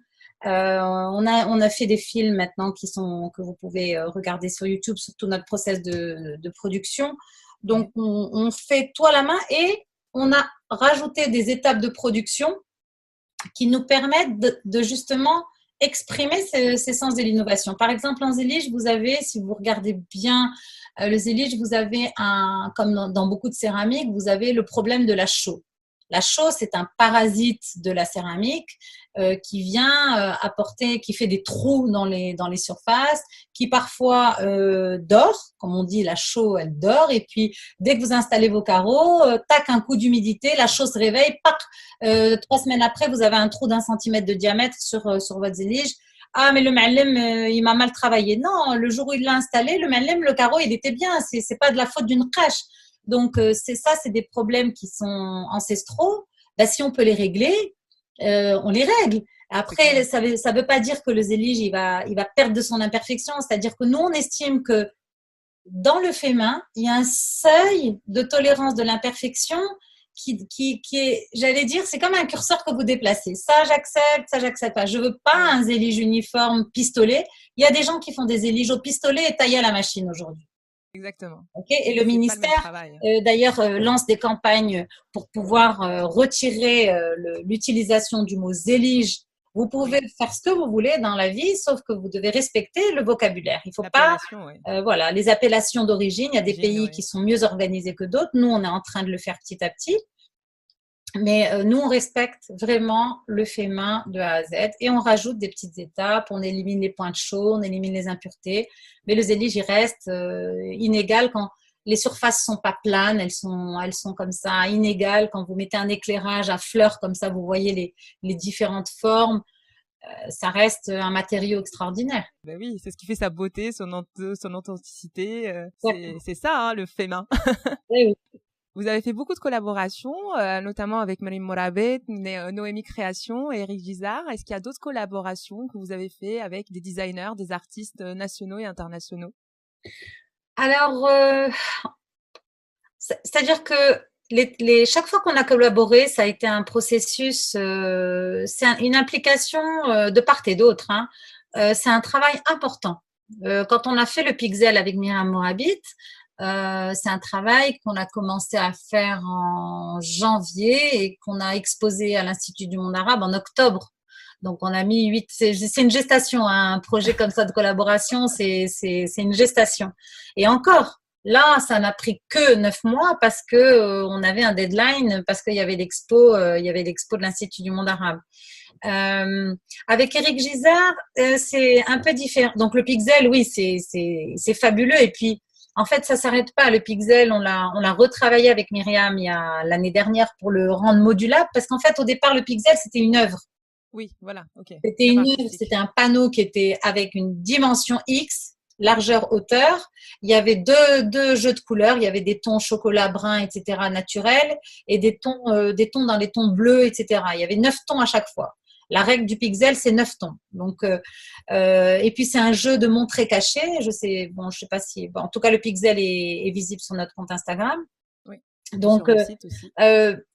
S2: On a fait des films maintenant que vous pouvez regarder sur YouTube, sur tout notre process de production. Donc, on fait tout à la main et on a rajouté des étapes de production qui nous permettent de justement exprimer ces sens de l'innovation. Par exemple, en Zlige, vous avez, si vous regardez bien le Zlige, vous avez comme dans beaucoup de céramiques, vous avez le problème de la chaux. La chaux, c'est un parasite de la céramique qui vient apporter, qui fait des trous dans les surfaces, qui parfois dort, comme on dit, la chaux, elle dort. Et puis, dès que vous installez vos carreaux, tac, un coup d'humidité, la chaux se réveille, pac, 3 semaines après, vous avez un trou d'1 centimètre de diamètre sur votre zélige. Ah, mais le ma'allem, il m'a mal travaillé. Non, le jour où il l'a installé, le ma'allem, le carreau, il était bien. C'est pas de la faute d'une crèche. Donc, c'est des problèmes qui sont ancestraux. Ben, si on peut les régler, on les règle. Après, ça veut pas dire que le zélige, il va perdre de son imperfection. C'est-à-dire que nous, on estime que dans le fait main, il y a un seuil de tolérance de l'imperfection qui est, j'allais dire, c'est comme un curseur que vous déplacez. Ça, j'accepte pas. Je veux pas un zélige uniforme pistolet. Il y a des gens qui font des zéliges au pistolet et taillés à la machine aujourd'hui.
S1: Exactement.
S2: Okay. Et le ministère, d'ailleurs, lance des campagnes pour pouvoir retirer l'utilisation du mot zélige. Vous pouvez faire ce que vous voulez dans la vie, sauf que vous devez respecter le vocabulaire. Il ne faut pas, voilà, les appellations d'origine. Il y a des pays qui sont mieux organisés que d'autres. Nous, on est en train de le faire petit à petit. Mais nous, on respecte vraiment le fait main de A à Z et on rajoute des petites étapes, on élimine les points de chaux, on élimine les impuretés. Mais le zélige, il reste inégal quand les surfaces sont pas planes, elles sont comme ça, inégales. Quand vous mettez un éclairage à fleurs comme ça, vous voyez les différentes formes. Ça reste un matériau extraordinaire.
S1: Ben oui, c'est ce qui fait sa beauté, son authenticité. C'est ça, hein, le fait main.
S2: Oui.
S1: Vous avez fait beaucoup de collaborations, notamment avec Marim Morabet, Noémie Création et Eric Gisard. Est-ce qu'il y a d'autres collaborations que vous avez fait avec des designers, des artistes nationaux et internationaux?
S2: Alors, c'est-à-dire que chaque fois qu'on a collaboré, ça a été un processus, c'est une implication de part et d'autre. Hein. C'est un travail important. Quand on a fait le Pixel avec Myriam Morabit, c'est un travail qu'on a commencé à faire en janvier et qu'on a exposé à l'Institut du monde arabe en octobre. Donc, on a mis 8, c'est une gestation, hein, un projet comme ça de collaboration, c'est une gestation. Et encore, là, ça n'a pris que 9 mois parce que on avait un deadline, parce qu'il y avait l'expo, de l'Institut du monde arabe. Avec Eric Gisard, c'est un peu différent. Donc, le Pixel, oui, c'est fabuleux. Et puis, en fait, ça s'arrête pas. Le Pixel, on l'a retravaillé avec Myriam l'année dernière pour le rendre modulable, parce qu'en fait, au départ, le Pixel, c'était une œuvre.
S1: Oui, voilà, ok.
S2: C'était une œuvre, c'était un panneau qui était avec une dimension X, largeur, hauteur. Il y avait deux jeux de couleurs. Il y avait des tons chocolat, brun, etc., naturels, et des tons dans les tons bleus, etc. Il y avait 9 tons à chaque fois. La règle du Pixel, c'est 9 tons. Donc, et puis c'est un jeu de montré caché. Je sais pas si, en tout cas, le Pixel est visible sur notre compte Instagram.
S1: Oui.
S2: Donc, sur le site aussi.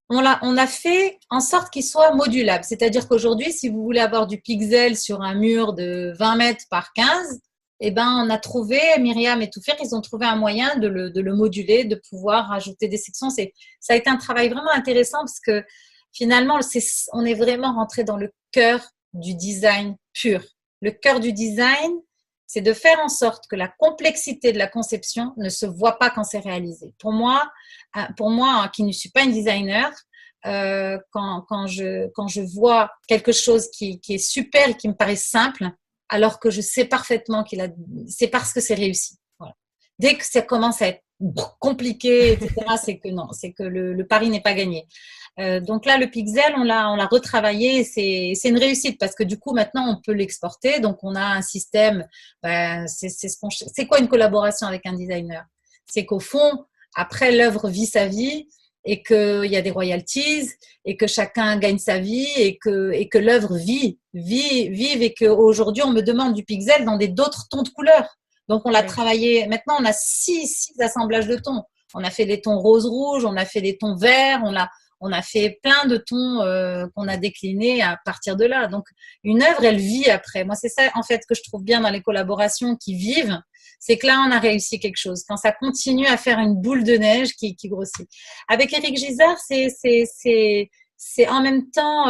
S2: On a fait en sorte qu'il soit modulable. C'est-à-dire qu'aujourd'hui, si vous voulez avoir du Pixel sur un mur de 20 mètres par 15, eh ben, on a trouvé, Myriam et Toufer, ils ont trouvé un moyen de le moduler, de pouvoir rajouter des sections. Ça a été un travail vraiment intéressant parce que finalement, on est vraiment rentré dans le cœur du design pur. Le cœur du design, c'est de faire en sorte que la complexité de la conception ne se voit pas quand c'est réalisé. Pour moi, qui ne suis pas une designer, quand je vois quelque chose qui est super et qui me paraît simple, alors que je sais parfaitement c'est parce que c'est réussi. Voilà. Dès que ça commence à être compliqué, etc., c'est que non, c'est que le pari n'est pas gagné. Donc là, le Pixel, on l'a retravaillé. C'est une réussite parce que du coup, maintenant, on peut l'exporter. Donc, on a un système. C'est quoi une collaboration avec un designer? C'est qu'au fond, après, l'œuvre vit sa vie et qu'il y a des royalties et que chacun gagne sa vie et que l'œuvre vive et qu'aujourd'hui, on me demande du Pixel dans d'autres tons de couleurs. Donc, on l'a travaillé. Maintenant, on a six assemblages de tons. On a fait des tons rose-rouge, on a fait des tons verts, on a fait plein de tons qu'on a déclinés à partir de là. Donc, une œuvre, elle vit après. Moi, c'est ça, en fait, que je trouve bien dans les collaborations qui vivent. C'est que là, on a réussi quelque chose. Quand ça continue à faire une boule de neige qui grossit. Avec Eric Gisard, c'est en même temps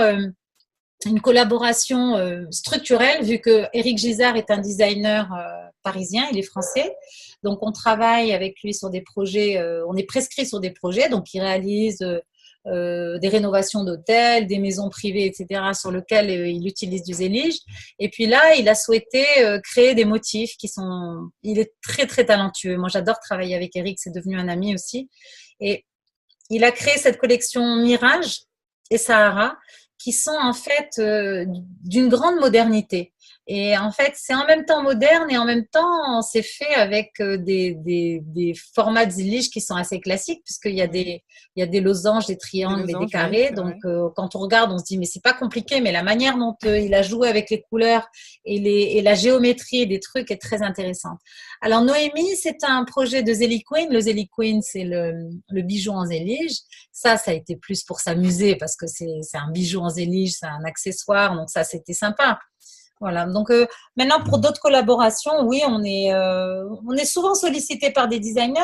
S2: une collaboration structurelle, vu que Eric Gisard est un designer parisien, il est français. Donc, on travaille avec lui sur des projets, on est prescrit sur des projets. Donc, il réalise des rénovations d'hôtels, des maisons privées, etc., sur lesquelles il utilise du zélige. Et puis là, il a souhaité créer des motifs qui sont… Il est très, très talentueux. Moi, j'adore travailler avec Eric, c'est devenu un ami aussi. Et il a créé cette collection Mirage et Sahara qui sont en fait d'une grande modernité. Et en fait, c'est en même temps moderne et en même temps, c'est fait avec des formats de zillige qui sont assez classiques, puisqu'il y a il y a des losanges, des
S1: Des
S2: triangles et des
S1: losanges, oui,
S2: carrés.
S1: c'est
S2: Donc,
S1: vrai.
S2: quand on regarde, on se dit, mais c'est pas compliqué, mais la manière dont il a joué avec les couleurs et la géométrie des trucs est très intéressante. Alors, Noémie, c'est un projet de Zélie Queen. Le Zélie Queen, c'est le bijou en zélige. Ça a été plus pour s'amuser parce que c'est un bijou en zélige, c'est un accessoire, donc ça, c'était sympa. Voilà. Donc maintenant, pour d'autres collaborations, oui, on est souvent sollicité par des designers,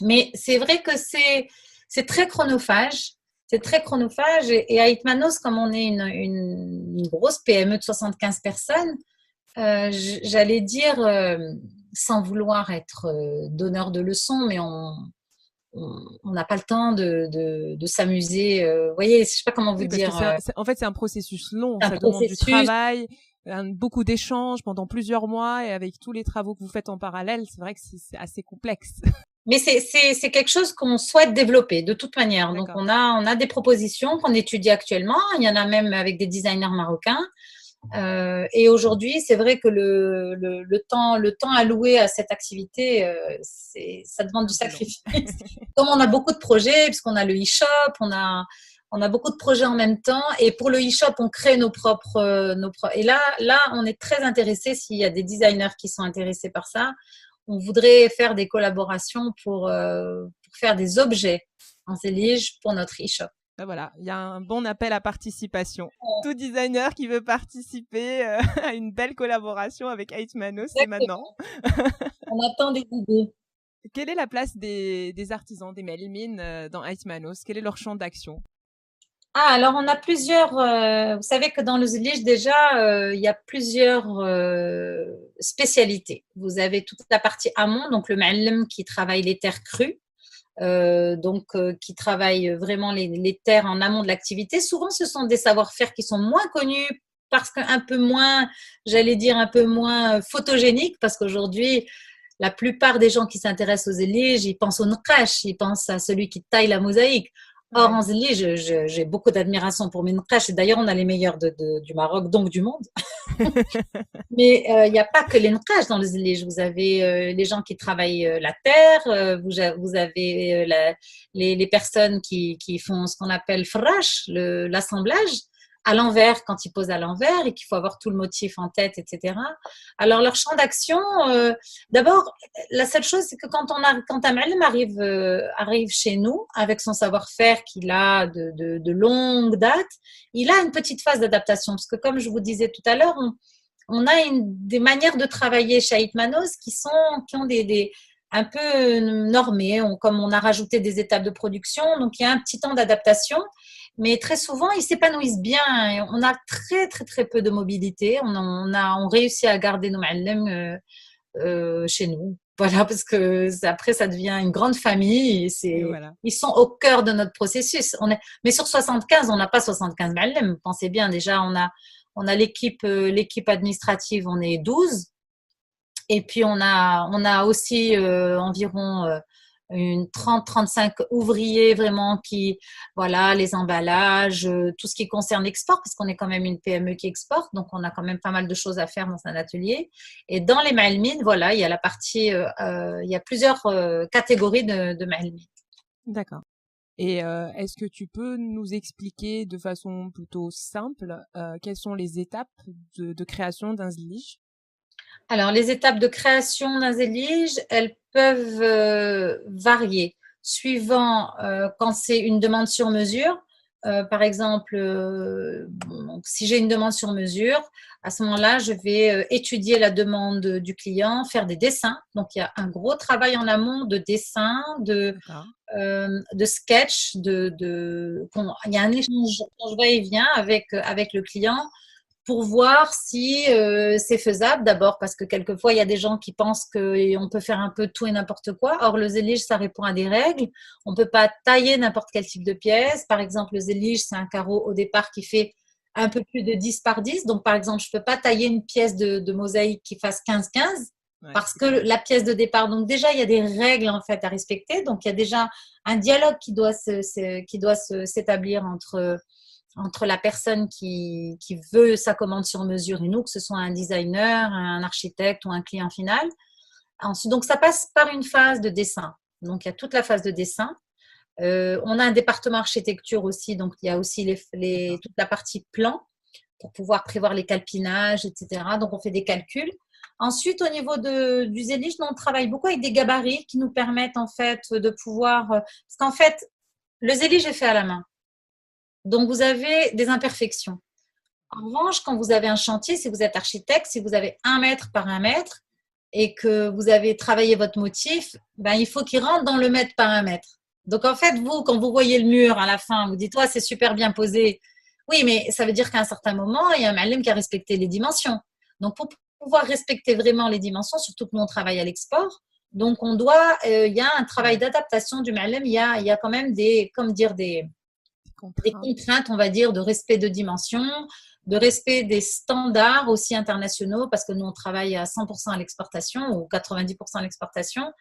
S2: mais c'est vrai que c'est très chronophage. C'est très chronophage. Et à Hitmanos, comme on est une grosse PME de 75 personnes, j'allais dire, sans vouloir être donneur de leçons, mais on n'a pas le temps de s'amuser. Vous voyez, je ne sais pas comment vous
S1: Oui, parce que
S2: dire.
S1: en fait, c'est un processus long.
S2: Un
S1: Ça demande du
S2: processus.
S1: travail, beaucoup d'échanges pendant plusieurs mois et avec tous les travaux que vous faites en parallèle, c'est vrai que c'est assez complexe.
S2: Mais c'est quelque chose qu'on souhaite développer de toute manière. Donc,
S1: D'accord.
S2: on a des propositions qu'on étudie actuellement. Il y en a même avec des designers marocains. Et aujourd'hui, c'est vrai que le temps alloué à cette activité, ça demande du
S1: Un peu long.
S2: sacrifice. Comme on a beaucoup de projets, puisqu'on a le e-shop, on a beaucoup de projets en même temps. Et pour le e-shop, on crée Et là, on est très intéressé s'il y a des designers qui sont intéressés par ça. On voudrait faire des collaborations pour faire des objets en zélige pour notre e-shop.
S1: Ben voilà, il y a un bon appel à participation. Tout designer qui veut participer à une belle collaboration avec Heitmanos, c'est maintenant.
S2: On attend des idées.
S1: Quelle est la place des artisans, des Melmin dans Heitmanos? Quel est leur champ d'action?
S2: Ah, alors on a plusieurs. Vous savez que dans le zélige, déjà, il y a plusieurs spécialités. Vous avez toute la partie amont, donc le ma'allem qui travaille les terres crues. Qui travaillent vraiment les terres en amont de l'activité. Souvent, ce sont des savoir-faire qui sont moins connus parce qu'un peu moins, j'allais dire, un peu moins photogéniques, parce qu'aujourd'hui, la plupart des gens qui s'intéressent aux éliges, ils pensent au nqash, ils pensent à celui qui taille la mosaïque. Or,
S1: Ouais.
S2: en zélige, j'ai beaucoup d'admiration pour mes nqash, et d'ailleurs, on a les meilleurs du Maroc, donc du monde. Mais il n'y a pas que les nqash dans le zélige. Vous avez les gens qui travaillent la terre, vous avez les personnes qui font ce qu'on appelle frash, l'assemblage à l'envers quand ils posent à l'envers et qu'il faut avoir tout le motif en tête, etc. Alors leur champ d'action, d'abord, la seule chose, c'est que quand un malem arrive chez nous avec son savoir-faire qu'il a de longue date, il a une petite phase d'adaptation parce que comme je vous disais tout à l'heure, on a des manières de travailler chez Hitmanos qui ont un peu normées, comme on a rajouté des étapes de production, donc il y a un petit temps d'adaptation, mais très souvent ils s'épanouissent bien. On a très très très peu de mobilité, on réussit à garder nos ma'allem chez nous. Voilà, parce que après ça devient une grande famille.
S1: Et voilà.
S2: Ils sont au cœur de notre processus. Mais sur 75, on n'a pas 75 ma'allem. Pensez bien, déjà on a l'équipe administrative, on est 12. Et puis, on a aussi environ une 30-35 ouvriers vraiment voilà, les emballages, tout ce qui concerne l'export, parce qu'on est quand même une PME qui exporte, donc on a quand même pas mal de choses à faire dans un atelier. Et dans les ma'almines, voilà, il y a il y a plusieurs catégories de ma'almines.
S1: D'accord. Et est-ce que tu peux nous expliquer de façon plutôt simple quelles sont les étapes de création d'un zlige?
S2: Alors, les étapes de création d'un zélige, elles peuvent varier suivant quand c'est une demande sur mesure. Par exemple, si j'ai une demande sur mesure, à ce moment-là, je vais étudier la demande du client, faire des dessins. Donc, il y a un gros travail en amont de dessin, de sketch, il y a un échange va-et-vient avec le client pour voir si c'est faisable. D'abord parce que quelquefois, il y a des gens qui pensent qu'on peut faire un peu tout et n'importe quoi. Or, le zélige, ça répond à des règles. On ne peut pas tailler n'importe quel type de pièce. Par exemple, le zélige, c'est un carreau au départ qui fait un peu plus de 10 par 10. Donc, par exemple, je ne peux pas tailler une pièce de mosaïque qui fasse 15-15 parce que la pièce de départ, donc déjà, il y a des règles en fait à respecter. Donc, il y a déjà un dialogue qui doit s'établir entre la personne qui veut sa commande sur mesure et nous, que ce soit un designer, un architecte ou un client final. Ensuite, donc, ça passe par une phase de dessin. Donc, il y a toute la phase de dessin. On a un département architecture aussi, donc il y a aussi toute la partie plan pour pouvoir prévoir les calpinages, etc. Donc, on fait des calculs. Ensuite, au niveau du zélige, on travaille beaucoup avec des gabarits qui nous permettent en fait de pouvoir… Parce qu'en fait, le zélige est fait à la main. Donc, vous avez des imperfections. En revanche, quand vous avez un chantier, si vous êtes architecte, si vous avez 1 mètre par 1 mètre et que vous avez travaillé votre motif, ben, il faut qu'il rentre dans le mètre par 1 mètre. Donc, en fait, vous, quand vous voyez le mur à la fin, vous dites, ouais, c'est super bien posé. Oui, mais ça veut dire qu'à un certain moment, il y a un malem qui a respecté les dimensions. Donc, pour pouvoir respecter vraiment les dimensions, surtout que nous, on travaille à l'export, donc il y a un travail d'adaptation du malem. Il y a quand même des contraintes, on va dire, de respect de dimension, de respect des standards aussi internationaux, parce que nous, on travaille à 100% à l'exportation ou 90% à l'exportation.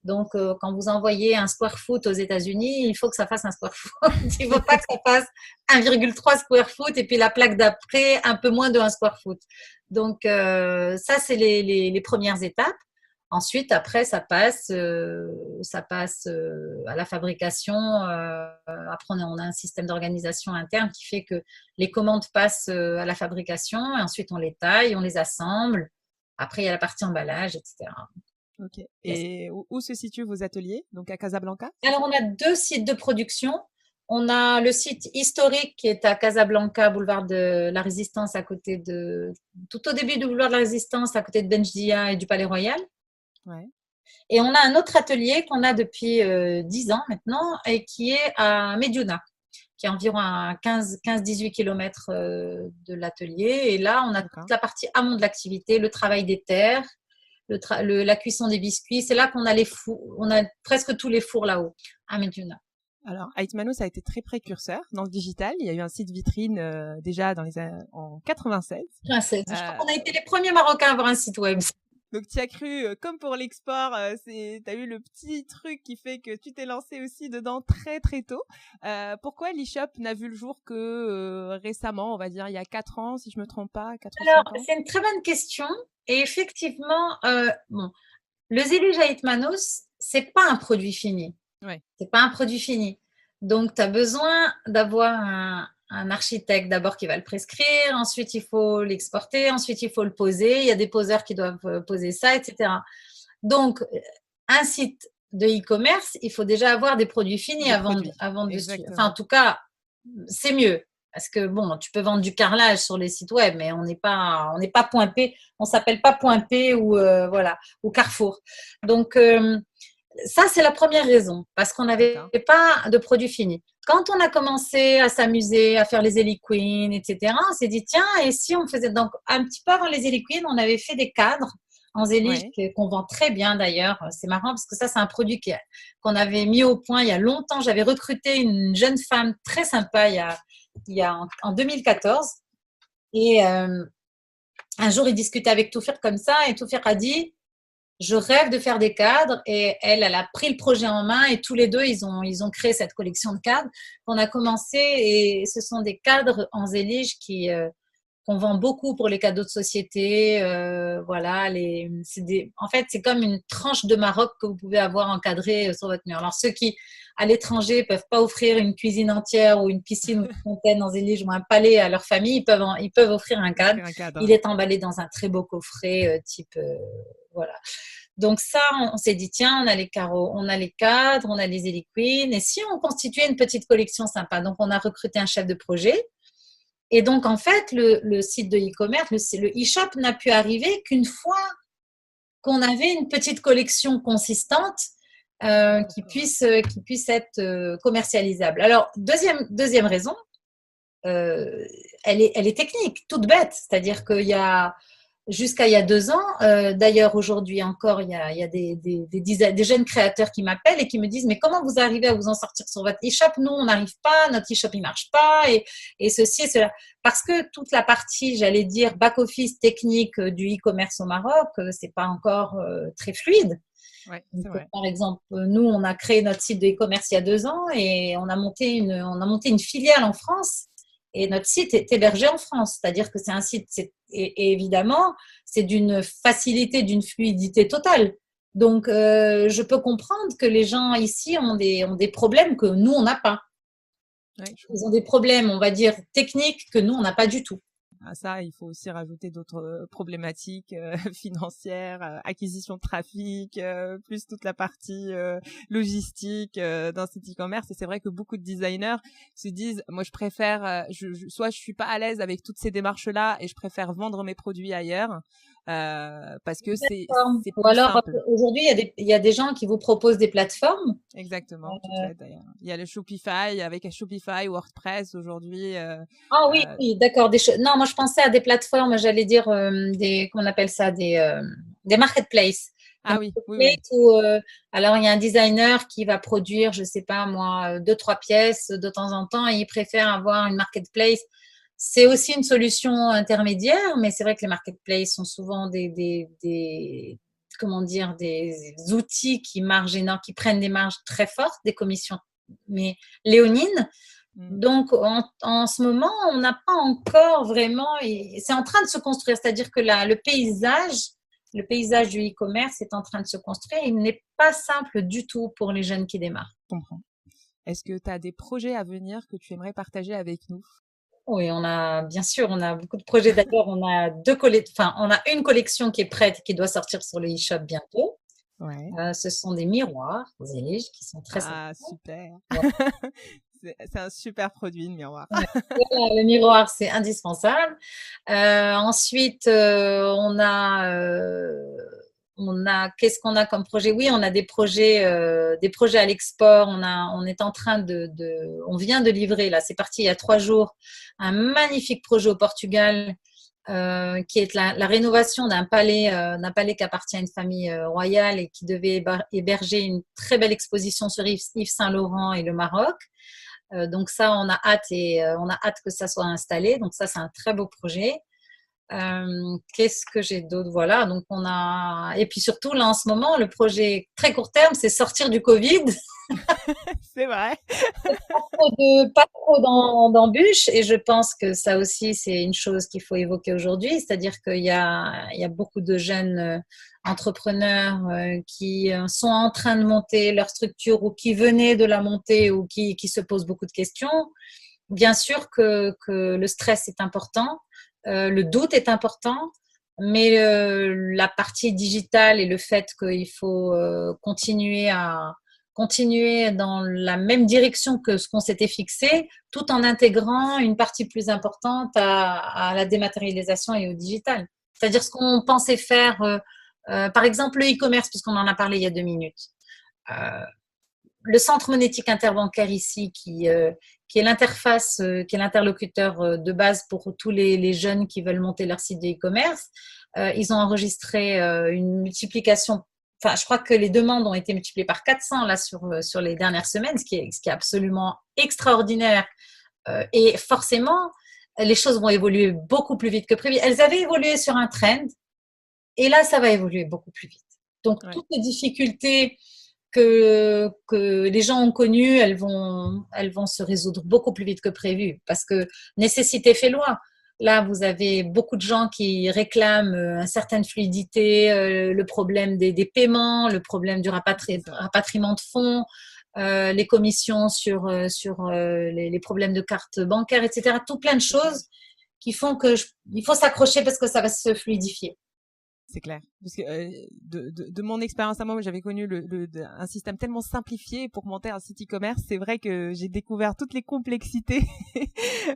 S2: Donc, quand vous envoyez un square foot aux États-Unis, il faut que ça fasse un square foot. Il ne faut pas que ça fasse 1,3 square foot et puis la plaque d'après, un peu moins de 1 square foot. Donc, ça, c'est les premières étapes. Ensuite, après, ça passe à la fabrication. Après, on a un système d'organisation interne qui fait que les commandes passent à la fabrication et ensuite on les taille, on les assemble. Après, il y a la partie emballage, etc.
S1: Ok. Et où se situent vos ateliers? Donc à Casablanca?
S2: Alors, on a 2 sites de production. On a le site historique qui est à Casablanca, boulevard de la Résistance, tout au début du boulevard de la Résistance, à côté de Benjdia et du Palais Royal.
S1: Ouais.
S2: Et on a un autre atelier qu'on a depuis 10 ans maintenant et qui est à Mediouna, qui est environ à 15-18 km de l'atelier. Et là, on a toute la partie amont de l'activité, le travail des terres, la cuisson des biscuits. C'est là qu'on a les fours. On a presque tous les fours là-haut, à Mediouna.
S1: Alors, Aitmanos a été très précurseur dans le digital. Il y a eu un site vitrine déjà en 96.
S2: Je crois qu'on a été les premiers Marocains à avoir un site web.
S1: Donc, tu as cru, comme pour l'export, tu as eu le petit truc qui fait que tu t'es lancé aussi dedans très, très tôt. Pourquoi l'e-shop n'a vu le jour que récemment, on va dire il y a 4 ans, si je me trompe pas, 4 ou 5 ans?
S2: C'est une très bonne question. Et effectivement, le zélige à Aitmanos, c'est pas un produit fini.
S1: Ouais.
S2: C'est pas un produit fini. Donc, tu as besoin d'avoir un architecte d'abord qui va le prescrire, ensuite il faut l'exporter, ensuite il faut le poser, il y a des poseurs qui doivent poser ça, etc. Donc, un site de e-commerce, il faut déjà avoir des produits finis avant de suivre. Enfin, en tout cas, c'est mieux. Parce que bon, tu peux vendre du carrelage sur les sites web, mais on n'est pas Point P, on s'appelle pas Point P ou Carrefour. Donc, ça, c'est la première raison, parce qu'on n'avait pas de produits finis. Quand on a commencé à s'amuser, à faire les Ellie Queen, etc., on s'est dit, tiens, et si on faisait… Donc, un petit peu avant les Ellie Queen, on avait fait des cadres en zélige qu'on vend très bien d'ailleurs. C'est marrant parce que ça, c'est un produit qu'on avait mis au point il y a longtemps. J'avais recruté une jeune femme très sympa en 2014. Et un jour, il discutait avec Toufir comme ça et Toufir a dit, je rêve de faire des cadres, et elle a pris le projet en main et tous les deux, ils ont créé cette collection de cadres qu'on a commencé, et ce sont des cadres en zélige qu'on vend beaucoup pour les cadeaux de société. Voilà, en fait, c'est comme une tranche de Maroc que vous pouvez avoir encadrée sur votre mur. Alors, ceux qui, à l'étranger, peuvent pas offrir une cuisine entière ou une piscine ou une fontaine en zélige ou un palais à leur famille, ils peuvent offrir un cadre. Il est emballé dans un très beau coffret type… voilà. Donc ça, on s'est dit, tiens, on a les carreaux, on a les cadres, on a les Ellie Queen, et si on constituait une petite collection sympa? Donc, on a recruté un chef de projet. Et donc, en fait, le site de e-commerce, le e-shop n'a pu arriver qu'une fois qu'on avait une petite collection consistante qui puisse être commercialisable. Alors, deuxième raison, euh, elle est technique, toute bête. C'est-à-dire qu'il y a jusqu'à il y a 2 ans, d'ailleurs aujourd'hui encore, il y a des jeunes créateurs qui m'appellent et qui me disent mais comment vous arrivez à vous en sortir sur votre e-shop? Nous, on n'arrive pas, notre e-shop il marche pas et ceci et cela. Parce que toute la partie, j'allais dire, back-office technique du e-commerce au Maroc, c'est pas encore très fluide.
S1: Ouais,
S2: Donc,
S1: c'est vrai.
S2: par exemple, nous, on a créé notre site de e-commerce il y a 2 ans et on a monté une filiale en France et notre site est hébergé en France. C'est-à-dire que c'est un site, et évidemment, c'est d'une facilité, d'une fluidité totale. Donc, je peux comprendre que les gens ici ont des problèmes que nous, on n'a pas.
S1: Ouais,
S2: Ils ont des problèmes, on va dire, techniques que nous, on n'a pas du tout.
S1: à ça, il faut aussi rajouter d'autres problématiques financières, acquisition de trafic, plus toute la partie logistique dans cet e-commerce. Et c'est vrai que beaucoup de designers se disent, moi, je préfère, soit je suis pas à l'aise avec toutes ces démarches-là et je préfère vendre mes produits ailleurs parce que c'est
S2: Ou
S1: plus
S2: alors,
S1: simple.
S2: aujourd'hui, il y a des gens qui vous proposent des plateformes.
S1: Exactement, toutes faites d'ailleurs. Il y a le Shopify, avec Shopify, WordPress aujourd'hui.
S2: Ah oui,
S1: Euh,
S2: oui, d'accord. Non, moi je pensais à des plateformes, j'allais dire comment on appelle ça, des marketplaces. Des
S1: ah oui, oui, oui.
S2: marketplaces où, alors il y a un designer qui va produire, je sais pas moi, 2, 3 pièces de temps en temps et il préfère avoir une marketplace. C'est aussi une solution intermédiaire, mais c'est vrai que les marketplaces sont souvent comment dire, des outils qui margent énorme, qui prennent des marges très fortes, des commissions, mais léonines.
S1: Mm.
S2: Donc, en ce moment, on n'a pas encore vraiment, c'est en train de se construire, c'est-à-dire que le paysage du e-commerce est en train de se construire. Il n'est pas simple du tout pour les jeunes qui démarrent.
S1: Je comprends. Est-ce que tu as des projets à venir que tu aimerais partager avec nous?
S2: Oui, bien sûr, on a beaucoup de projets. D'ailleurs, on a une collection qui est prête, qui doit sortir sur le e-shop bientôt.
S1: Ouais.
S2: Ce sont des miroirs Zelig qui sont très sympas.
S1: Ah, super. C'est un super produit, le miroir.
S2: Ouais. Voilà, le miroir, c'est indispensable. Ensuite, qu'est-ce qu'on a comme projet? Oui, on a des projets à l'export. On est en train on vient de livrer, là, c'est parti il y a 3 jours, un magnifique projet au Portugal, qui est la rénovation d'un palais qui appartient à une famille royale et qui devait héberger une très belle exposition sur Yves Saint-Laurent et le Maroc. Donc ça, on a hâte que ça soit installé. Donc ça, c'est un très beau projet. Qu'est-ce que j'ai d'autre? Voilà, donc et puis surtout là en ce moment, le projet très court terme, c'est sortir du Covid.
S1: C'est vrai.
S2: Pas trop d'embûches, et je pense que ça aussi c'est une chose qu'il faut évoquer aujourd'hui, c'est-à-dire il y a beaucoup de jeunes entrepreneurs qui sont en train de monter leur structure ou qui venaient de la monter ou qui se posent beaucoup de questions. Bien sûr que le stress est important, le doute est important, mais la partie digitale et le fait qu'il faut continuer dans la même direction que ce qu'on s'était fixé, tout en intégrant une partie plus importante à la dématérialisation et au digital. C'est-à-dire ce qu'on pensait faire, par exemple le e-commerce, puisqu'on en a parlé il y a 2 minutes. Euh, le centre monétique interbancaire ici, qui est l'interface, qui est l'interlocuteur de base pour tous les jeunes qui veulent monter leur site de e-commerce, ils ont enregistré une multiplication. Enfin, je crois que les demandes ont été multipliées par 400 là sur les dernières semaines, ce qui est absolument extraordinaire. Et forcément, les choses vont évoluer beaucoup plus vite que prévu. Elles avaient évolué sur un trend, et là, ça va évoluer beaucoup plus vite. Donc,
S1: Ouais.
S2: toutes les difficultés que les gens ont connues, elles vont se résoudre beaucoup plus vite que prévu, parce que nécessité fait loi. Là, vous avez beaucoup de gens qui réclament une certaine fluidité, le problème des paiements, le problème du rapatriement de fonds, les commissions sur les problèmes de cartes bancaires, etc. Tout plein de choses qui font il faut s'accrocher parce que ça va se fluidifier.
S1: C'est clair. parce que de mon expérience à moi, j'avais connu un système tellement simplifié pour monter un site e-commerce. C'est vrai que j'ai découvert toutes les complexités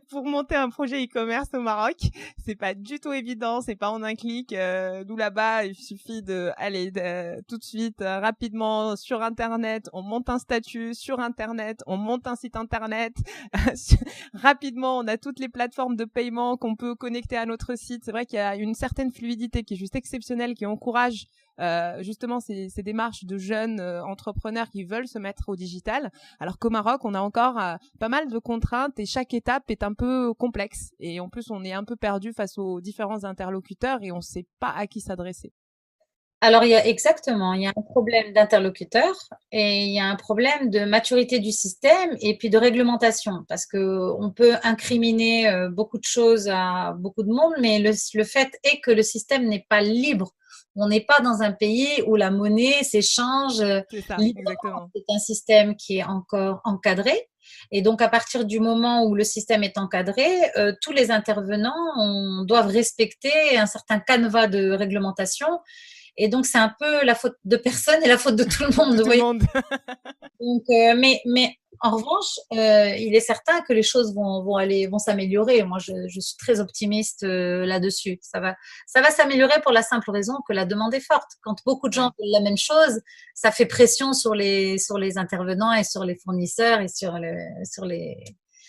S1: pour monter un projet e-commerce au Maroc. C'est pas du tout évident, c'est pas en un clic. Nous là-bas, il suffit de aller tout de suite rapidement sur Internet, on monte un statut sur Internet, on monte un site Internet. Rapidement, on a toutes les plateformes de paiement qu'on peut connecter à notre site. C'est vrai qu'il y a une certaine fluidité qui est juste exceptionnelle, qui encourage justement ces démarches de jeunes entrepreneurs qui veulent se mettre au digital. Alors qu'au Maroc, on a encore pas mal de contraintes et chaque étape est un peu complexe. Et en plus, on est un peu perdu face aux différents interlocuteurs et on ne sait pas à qui s'adresser.
S2: Alors, il y a un problème d'interlocuteur et il y a un problème de maturité du système et puis de réglementation parce que on peut incriminer beaucoup de choses à beaucoup de monde, mais le fait est que le système n'est pas libre. On n'est pas dans un pays où la monnaie s'échange
S1: C'est ça,
S2: librement.
S1: exactement.
S2: C'est un système qui est encore encadré. Et donc, à partir du moment où le système est encadré, tous les intervenants doivent respecter un certain canevas de réglementation. Et donc, c'est un peu la faute de personne et la faute de tout le monde.
S1: De tout le monde.
S2: Donc, mais en revanche, il est certain que les choses vont s'améliorer. Moi, je suis très optimiste là-dessus. Ça va s'améliorer pour la simple raison que la demande est forte. Quand beaucoup de gens veulent la même chose, ça fait pression sur les intervenants et sur les fournisseurs et sur les.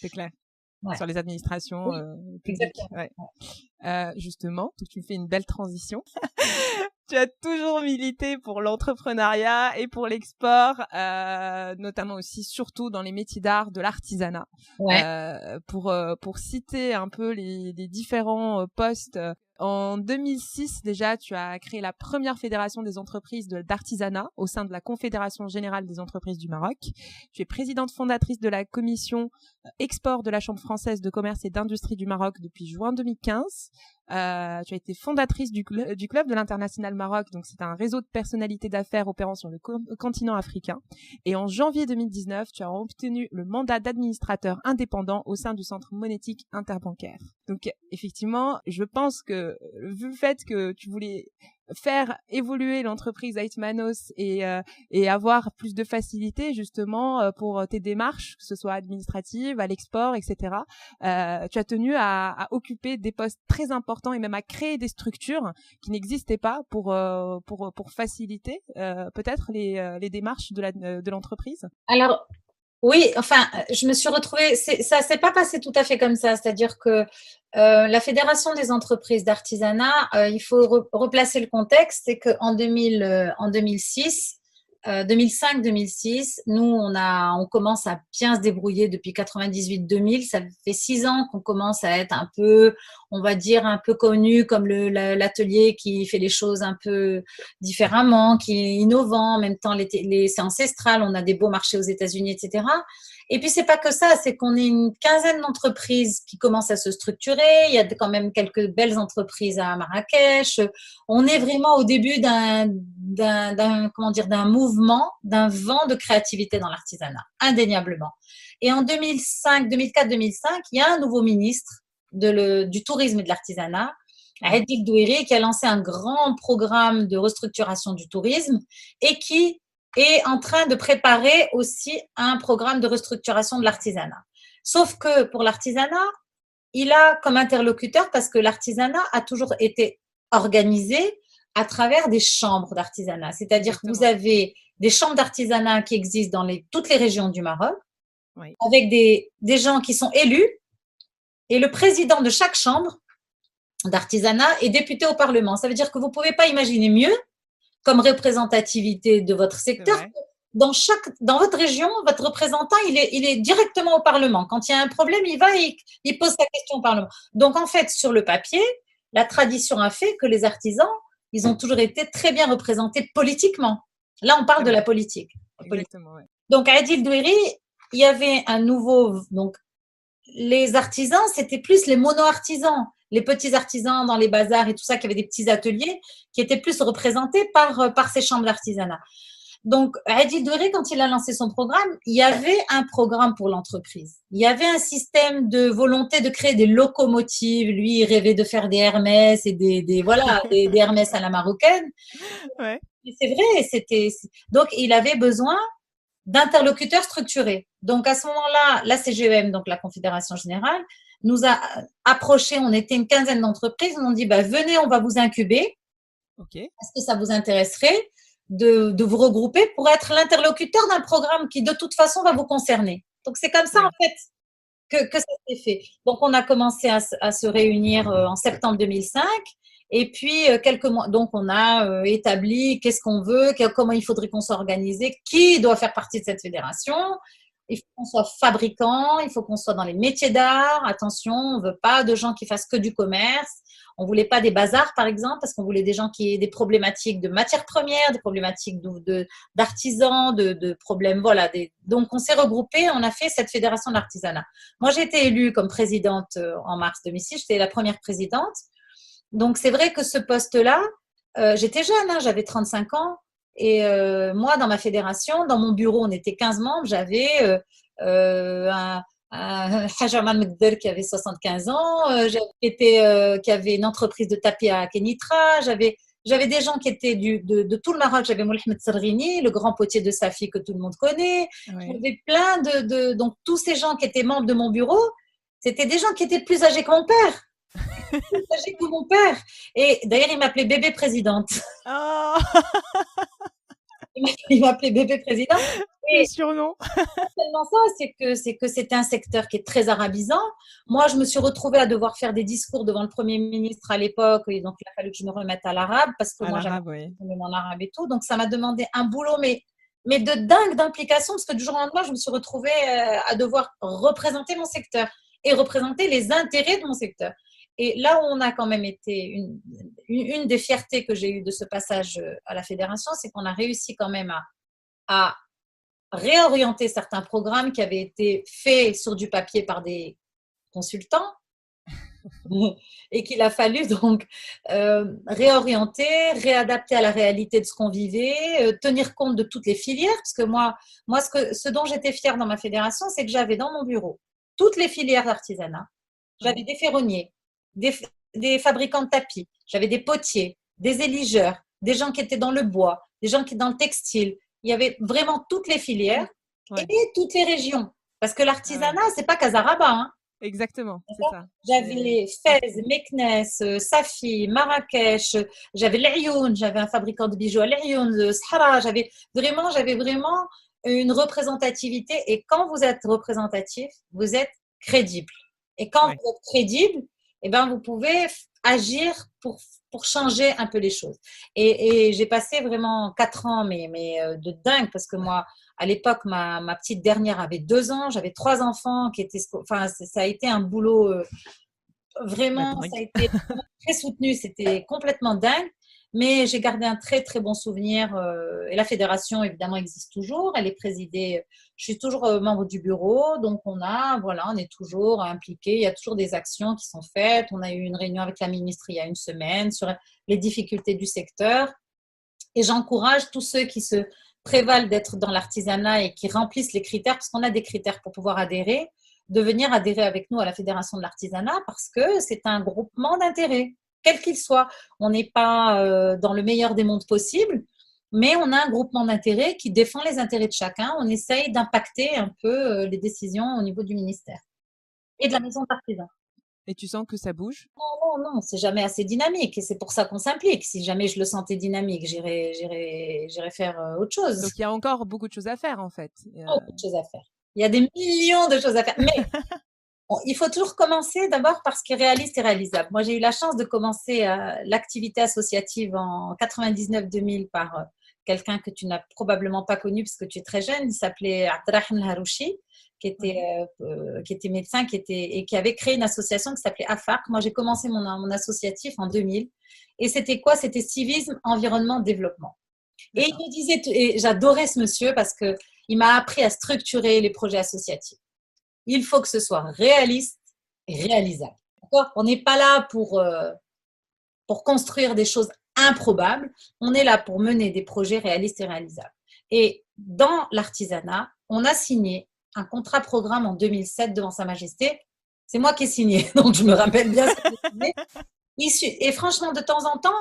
S1: C'est clair.
S2: Ouais.
S1: Sur les administrations publiques. Ouais. Justement, tu fais une belle transition. Tu as toujours milité pour l'entrepreneuriat et pour l'export, notamment aussi, surtout dans les métiers d'art, de l'artisanat.
S2: Ouais.
S1: Pour citer un peu les différents postes. En 2006, déjà, tu as créé la première fédération des entreprises d'artisanat au sein de la Confédération générale des entreprises du Maroc. Tu es présidente fondatrice de la commission export de la Chambre française de commerce et d'industrie du Maroc depuis juin 2015. Tu as été fondatrice du club de l'International Maroc, donc c'est un réseau de personnalités d'affaires opérant sur le continent africain. Et en janvier 2019, tu as obtenu le mandat d'administrateur indépendant au sein du Centre monétique interbancaire. Donc effectivement, je pense que vu le fait que tu voulais faire évoluer l'entreprise Heitmanos et avoir plus de facilité justement pour tes démarches, que ce soit administratives, à l'export, etc. Tu as tenu à occuper des postes très importants et même à créer des structures qui n'existaient pas pour faciliter peut-être les démarches de l'entreprise.
S2: Alors oui, enfin, je me suis retrouvée, ça s'est pas passé tout à fait comme ça, c'est-à-dire que la Fédération des entreprises d'artisanat, il faut replacer le contexte, c'est qu'en 2006, 2005-2006, nous, on commence à bien se débrouiller depuis 98-2000. Ça fait 6 ans qu'on commence à être un peu, on va dire, un peu connu comme l'atelier qui fait les choses un peu différemment, qui est innovant. En même temps, c'est ancestral. On a des beaux marchés aux États-Unis, etc. Et puis, c'est pas que ça, c'est qu'on est une quinzaine d'entreprises qui commencent à se structurer. Il y a quand même quelques belles entreprises à Marrakech. On est vraiment au début d'un mouvement, d'un vent de créativité dans l'artisanat, indéniablement. Et en 2004-2005, il y a un nouveau ministre du tourisme et de l'artisanat, Adil Douiri, qui a lancé un grand programme de restructuration du tourisme et qui est en train de préparer aussi un programme de restructuration de l'artisanat. Sauf que pour l'artisanat, il a comme interlocuteur, parce que l'artisanat a toujours été organisé à travers des chambres d'artisanat. C'est-à-dire que vous avez des chambres d'artisanat qui existent dans toutes les régions du Maroc, avec des gens qui sont élus, et le président de chaque chambre d'artisanat est député au Parlement. Ça veut dire que vous ne pouvez pas imaginer mieux comme représentativité de votre secteur. Dans votre région, votre représentant, il est directement au Parlement. Quand il y a un problème, il pose sa question au Parlement. Donc, en fait, sur le papier, la tradition a fait que les artisans, ils ont toujours été très bien représentés politiquement. Là, on parle de la politique.
S1: Exactement, ouais.
S2: Donc, à Adil Douiri, il y avait un nouveau… Donc, les artisans, c'était plus les mono-artisans, les petits artisans dans les bazars et tout ça, qui avaient des petits ateliers, qui étaient plus représentés par ces chambres d'artisanat. Donc, Adil Doué, quand il a lancé son programme, il y avait un programme pour l'entreprise. Il y avait un système de volonté de créer des locomotives. Lui, il rêvait de faire des Hermès et voilà, des Hermès à la marocaine.
S1: Ouais.
S2: Et c'est vrai, donc il avait besoin d'interlocuteurs structurés. Donc, à ce moment-là, la CGEM, donc la Confédération Générale, nous a approchés. On était une quinzaine d'entreprises. On a dit, bah, venez, on va vous incuber.
S1: Ok.
S2: Est-ce que ça vous intéresserait de vous regrouper pour être l'interlocuteur d'un programme qui, de toute façon, va vous concerner? Donc, c'est comme ça,
S1: Ouais.
S2: en fait, que ça s'est fait. Donc, on a commencé à se réunir en septembre 2005. Et puis, quelques mois, donc, on a établi qu'est-ce qu'on veut, comment il faudrait qu'on soit organisé, qui doit faire partie de cette fédération. Il faut qu'on soit fabricant, il faut qu'on soit dans les métiers d'art. Attention, on ne veut pas de gens qui fassent que du commerce. On ne voulait pas des bazars, par exemple, parce qu'on voulait des gens qui aient des problématiques de matières premières, des problématiques d'artisans, de problèmes. Voilà. Donc, on s'est regroupés, on a fait cette fédération de l'artisanat. Moi, j'ai été élue comme présidente en mars 2006. J'étais la première présidente. Donc, c'est vrai que ce poste-là, j'étais jeune, hein, j'avais 35 ans. Et moi, dans ma fédération, dans mon bureau, on était 15 membres. J'avais un Haj Amal Mekder qui avait 75 ans, qui avait une entreprise de tapis à Kenitra. J'avais des gens qui étaient de tout le Maroc. J'avais Mohamed Sarrini, le grand potier de Safi que tout le monde connaît.
S1: Ouais.
S2: J'avais plein donc tous ces gens qui étaient membres de mon bureau, c'était des gens qui étaient plus âgés que mon père. Plus âgés que mon père. Et d'ailleurs, il m'appelait bébé présidente.
S1: Oh,
S2: Il m'appelait bébé présidente.
S1: le
S2: Et
S1: surnom.
S2: tellement ça, c'est que c'était un secteur qui est très arabisant. Moi, je me suis retrouvée à devoir faire des discours devant le Premier ministre à l'époque, et donc il a fallu que je me remette à l'arabe parce que
S1: À
S2: moi, j'avais
S1: l'arabe, oui.
S2: mon arabe et tout. Donc, ça m'a demandé un boulot, mais de dingue d'implication, parce que du jour au lendemain, je me suis retrouvée à devoir représenter mon secteur et représenter les intérêts de mon secteur. Et là où on a quand même été une des fiertés que j'ai eues de ce passage à la fédération, c'est qu'on a réussi quand même à réorienter certains programmes qui avaient été faits sur du papier par des consultants et qu'il a fallu donc réorienter, réadapter à la réalité de ce qu'on vivait, tenir compte de toutes les filières. Parce que moi ce dont j'étais fière dans ma fédération, c'est que j'avais dans mon bureau toutes les filières d'artisanat. J'avais
S1: Ouais.
S2: des ferronniers, des, des fabricants de tapis, j'avais des potiers, des éligeurs, des gens qui étaient dans le bois, des gens qui étaient dans le textile. Il y avait vraiment toutes les filières et
S1: Ouais.
S2: toutes les régions. Parce que
S1: Ah ouais.
S2: l'artisanat, c'est pas Casaraba, hein.
S1: Exactement, c'est ça.
S2: J'avais Fès, Meknès, Safi, Marrakech, j'avais l'Ayoun, j'avais un fabricant de bijoux à l'Ayoun, Sahara, j'avais vraiment une représentativité. Et quand vous êtes représentatif, vous êtes crédible. Et quand
S1: Ouais.
S2: vous êtes crédible, eh ben, vous pouvez agir pour changer un peu les choses. Et j'ai passé vraiment 4 ans, mais de dingue, parce que moi, à l'époque, ma petite dernière avait 2 ans, j'avais 3 enfants qui étaient, enfin, ça a été un boulot
S1: Bah,
S2: vraiment, ça
S1: dingue.
S2: a été vraiment très soutenu, c'était complètement dingue. Mais j'ai gardé un très très bon souvenir. Et la fédération évidemment existe toujours. Elle est présidée. Je suis toujours membre du bureau, donc voilà, on est toujours impliqué. Il y a toujours des actions qui sont faites. On a eu une réunion avec la ministre il y a une semaine sur les difficultés du secteur. Et j'encourage tous ceux qui se prévalent d'être dans l'artisanat et qui remplissent les critères, parce qu'on a des critères pour pouvoir adhérer, de venir adhérer avec nous à la Fédération de l'artisanat, parce que c'est un groupement d'intérêts, quel qu'il soit. On n'est pas dans le meilleur des mondes possibles, mais on a un groupement d'intérêts qui défend les intérêts de chacun. On essaye d'impacter un peu les décisions au niveau du ministère et de la maison d'artisan.
S1: Et tu sens que ça bouge?
S2: Non, c'est jamais assez dynamique et c'est pour ça qu'on s'implique. Si jamais je le sentais dynamique, j'irais faire autre chose.
S1: Donc il y a encore beaucoup de choses à faire en fait.
S2: Beaucoup de choses à faire. Il y a des millions de choses à faire. Mais bon, il faut toujours commencer d'abord par ce qui est réaliste et réalisable. Moi, j'ai eu la chance de commencer l'activité associative en 99-2000 par quelqu'un que tu n'as probablement pas connu parce que tu es très jeune. Il s'appelait Abdrahim Harouchi,
S1: Ouais.
S2: qui était médecin et qui avait créé une association qui s'appelait AFARC. Moi, j'ai commencé mon associatif en 2000. Et c'était quoi? C'était civisme, environnement, développement. Et il
S1: D'accord.
S2: me disait, et j'adorais ce monsieur parce que il m'a appris à structurer les projets associatifs. Il faut que ce soit réaliste et réalisable. D'accord? On n'est pas là pour construire des choses improbables. On est là pour mener des projets réalistes et réalisables. Et dans l'artisanat, on a signé un contrat programme en 2007 devant Sa Majesté. C'est moi qui ai signé, donc je me rappelle bien ce que j'ai signé. Et franchement, de temps en temps,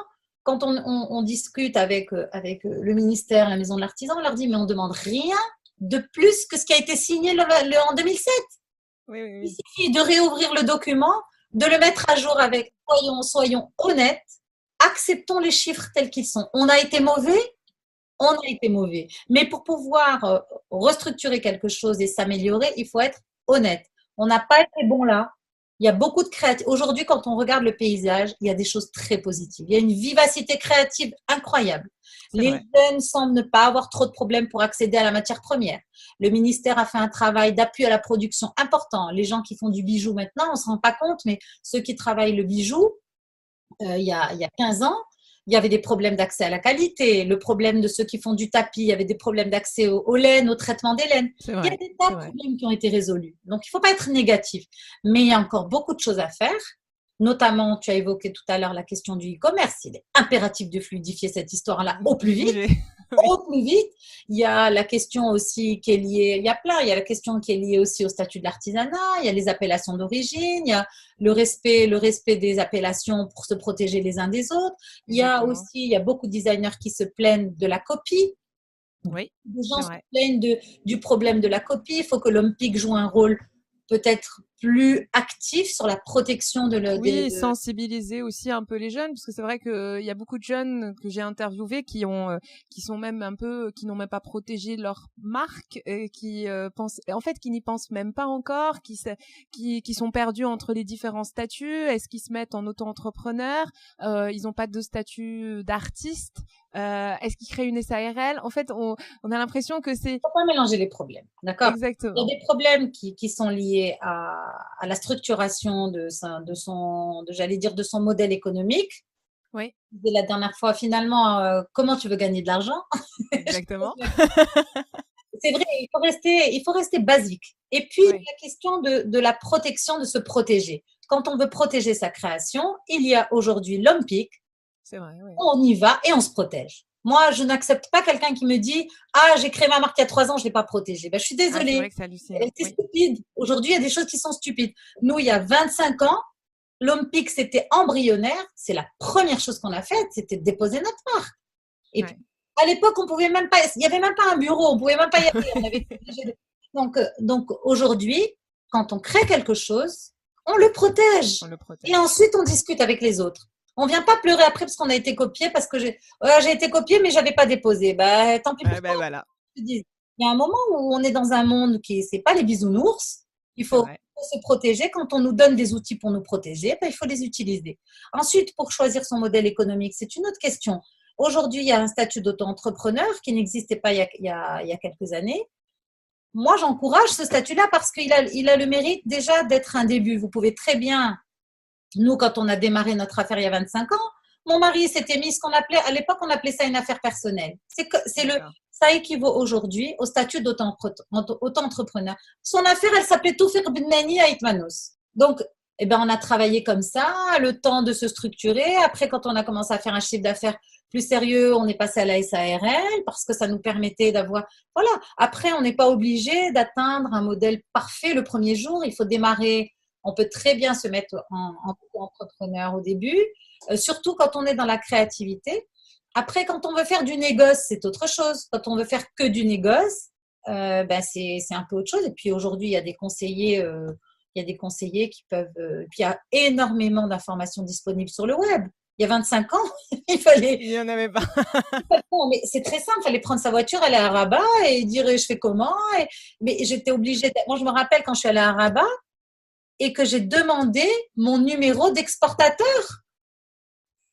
S2: quand on discute avec le ministère, la maison de l'artisan, on leur dit, mais on ne demande rien de plus que ce qui a été signé en 2007.
S1: Oui, oui,
S2: Il
S1: oui.
S2: suffit de réouvrir le document, de le mettre à jour avec, soyons honnêtes, acceptons les chiffres tels qu'ils sont. On a été mauvais, on a été mauvais. Mais pour pouvoir restructurer quelque chose et s'améliorer, il faut être honnête. On n'a pas été bon là. Il y a beaucoup de créativité. Aujourd'hui, quand on regarde le paysage, il y a des choses très positives. Il y a une vivacité créative incroyable.
S1: C'est
S2: Les
S1: vrai.
S2: jeunes semblent ne pas avoir trop de problèmes pour accéder à la matière première. Le ministère a fait un travail d'appui à la production important. Les gens qui font du bijou maintenant, on ne se rend pas compte, mais ceux qui travaillent le bijou, il y a 15 ans, il y avait des problèmes d'accès à la qualité, le problème de ceux qui font du tapis, il y avait des problèmes d'accès aux laines, au traitement des laines.
S1: C'est
S2: Il y a
S1: vrai.
S2: des tas
S1: C'est
S2: de
S1: vrai.
S2: problèmes qui ont été résolus. Donc, il ne faut pas être négatif. Mais il y a encore beaucoup de choses à faire. Notamment, tu as évoqué tout à l'heure la question du e-commerce. Il est impératif de fluidifier cette histoire-là au plus
S1: De
S2: vite.
S1: bouger. Oui.
S2: Au plus vite. Il y a la question aussi qui est liée, il y a plein, il y a la question qui est liée aussi au statut de l'artisanat, il y a les appellations d'origine, il y a le respect des appellations pour se protéger les uns des autres. Il y a
S1: Exactement.
S2: aussi, il y a beaucoup de designers qui se plaignent de la copie.
S1: Oui,
S2: Des gens
S1: c'est
S2: se
S1: vrai.
S2: plaignent du problème de la copie. Il faut que l'OMPIC joue un rôle peut-être plus actif sur la protection
S1: Oui, sensibiliser aussi un peu les jeunes, parce que c'est vrai qu'il y a beaucoup de jeunes que j'ai interviewés qui sont même un peu, qui n'ont même pas protégé leur marque, et qui pensent, en fait, qui n'y pensent même pas encore, qui sont perdus entre les différents statuts. Est-ce qu'ils se mettent en auto-entrepreneur? Ils n'ont pas de statut d'artiste. Est-ce qu'ils créent une SARL? En fait, on a l'impression que c'est
S2: faut pas mélanger les problèmes, d'accord? Il y
S1: exactement.
S2: a des problèmes qui sont liés à la structuration j'allais dire, de son modèle économique.
S1: Oui,
S2: Et la dernière fois, finalement, comment tu veux gagner de l'argent?
S1: exactement.
S2: C'est vrai, il faut rester basique. Et puis,
S1: Oui,
S2: la question de la protection, de se protéger. Quand on veut protéger sa création, il y a aujourd'hui l'OMPIC,
S1: c'est vrai. Oui.
S2: on y va et on se protège. Moi, je n'accepte pas quelqu'un qui me dit ah, j'ai créé ma marque il y a 3 ans, je ne l'ai pas protégée. Ben, je suis
S1: Ah, c'est vrai
S2: désolée.
S1: que c'est hallucinant.
S2: C'est
S1: Oui.
S2: stupide. Aujourd'hui, il y a des choses qui sont stupides. Nous, il y a 25 ans, l'OMPIC, c'était embryonnaire. C'est la première chose qu'on a faite, c'était de déposer notre marque. Et puis,
S1: Ouais.
S2: à l'époque, on pouvait même pas, il n'y avait même pas un bureau, on ne pouvait même pas y aller. On avait donc aujourd'hui, quand on crée quelque chose, on le protège.
S1: On le
S2: Et
S1: protège.
S2: ensuite, on discute avec les autres. On ne vient pas pleurer après parce qu'on a été copié, parce que j'ai été copié, mais je n'avais pas déposé. Bah, tant pis pour
S1: Ben
S2: toi.
S1: voilà,
S2: Il y a un moment où on est dans un monde qui, c'est pas les bisounours. Il
S1: c'est
S2: faut
S1: vrai.
S2: se protéger. Quand on nous donne des outils pour nous protéger, ben, il faut les utiliser. Ensuite, pour choisir son modèle économique, c'est une autre question. Aujourd'hui, il y a un statut d'auto-entrepreneur qui n'existait pas il y a quelques années. Moi, j'encourage ce statut-là parce il a le mérite déjà d'être un début. Vous pouvez très bien, nous, quand on a démarré notre affaire il y a 25 ans, mon mari s'était mis ce qu'on appelait, à l'époque, on appelait ça une affaire personnelle.
S1: D'accord.
S2: Ça équivaut aujourd'hui au statut d'auto-entrepreneur. Son affaire, elle s'appelait Toufir Bnani à Itmanos. Donc, eh ben, on a travaillé comme ça, le temps de se structurer. Après, quand on a commencé à faire un chiffre d'affaires plus sérieux, on est passé à la SARL parce que ça nous permettait d'avoir. Voilà. Après, on n'est pas obligé d'atteindre un modèle parfait le premier jour. Il faut démarrer. On peut très bien se mettre en entrepreneur au début, surtout quand on est dans la créativité. Après, quand on veut faire du négoce, c'est autre chose. Quand on veut faire que du négoce, ben c'est un peu autre chose. Et puis aujourd'hui, il y a des conseillers qui peuvent. Puis il y a énormément d'informations disponibles sur le web. Il y a 25 ans, il fallait.
S1: Il n'y en avait pas.
S2: Non, mais c'est très simple. Il fallait prendre sa voiture, aller à Rabat et dire je fais comment. Mais j'étais obligée. Moi, je me rappelle quand je suis allée à Rabat et que j'ai demandé mon numéro d'exportateur.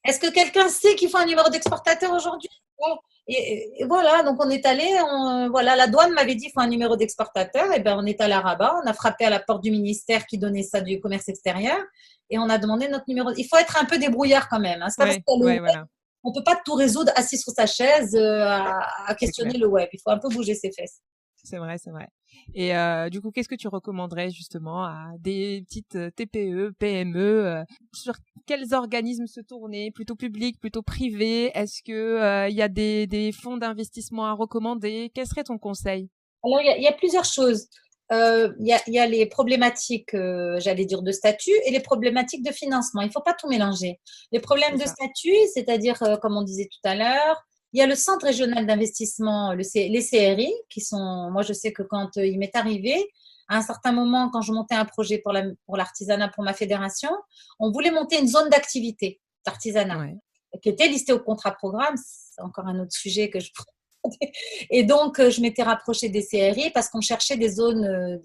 S2: Est-ce que quelqu'un sait qu'il faut un numéro d'exportateur aujourd'hui? Et voilà, donc on est allé, voilà, la douane m'avait dit qu'il faut un numéro d'exportateur, et ben on est allé à Rabat, on a frappé à la porte du ministère qui donnait ça du commerce extérieur, et on a demandé notre numéro. Il faut être un peu débrouillard quand même, hein. C'est pas parce
S1: Oui,
S2: que
S1: ouais, voilà.
S2: on peut pas tout résoudre assis sur sa chaise à
S1: C'est
S2: questionner
S1: clair.
S2: le web. Il faut un peu bouger ses fesses.
S1: C'est vrai, c'est vrai. Et du coup, qu'est-ce que tu recommanderais justement à des petites TPE, PME sur quels organismes se tourner, plutôt public, plutôt privé? Est-ce que il y a des fonds d'investissement à recommander? Quel serait ton conseil?
S2: Alors, il y a plusieurs choses. Il y a les problématiques, j'allais dire, de statut et les problématiques de financement. Il ne faut pas tout mélanger. Les
S1: C'est
S2: problèmes de
S1: ça.
S2: statut, c'est-à-dire, comme on disait tout à l'heure, il y a le Centre régional d'investissement, les CRI, qui sont, moi je sais que quand il m'est arrivé, à un certain moment, quand je montais un projet pour l'artisanat, pour ma fédération, on voulait monter une zone d'activité d'artisanat
S1: Ouais.
S2: qui était listée au contrat programme. C'est encore un autre sujet que je et donc, je m'étais rapprochée des CRI parce qu'on cherchait des zones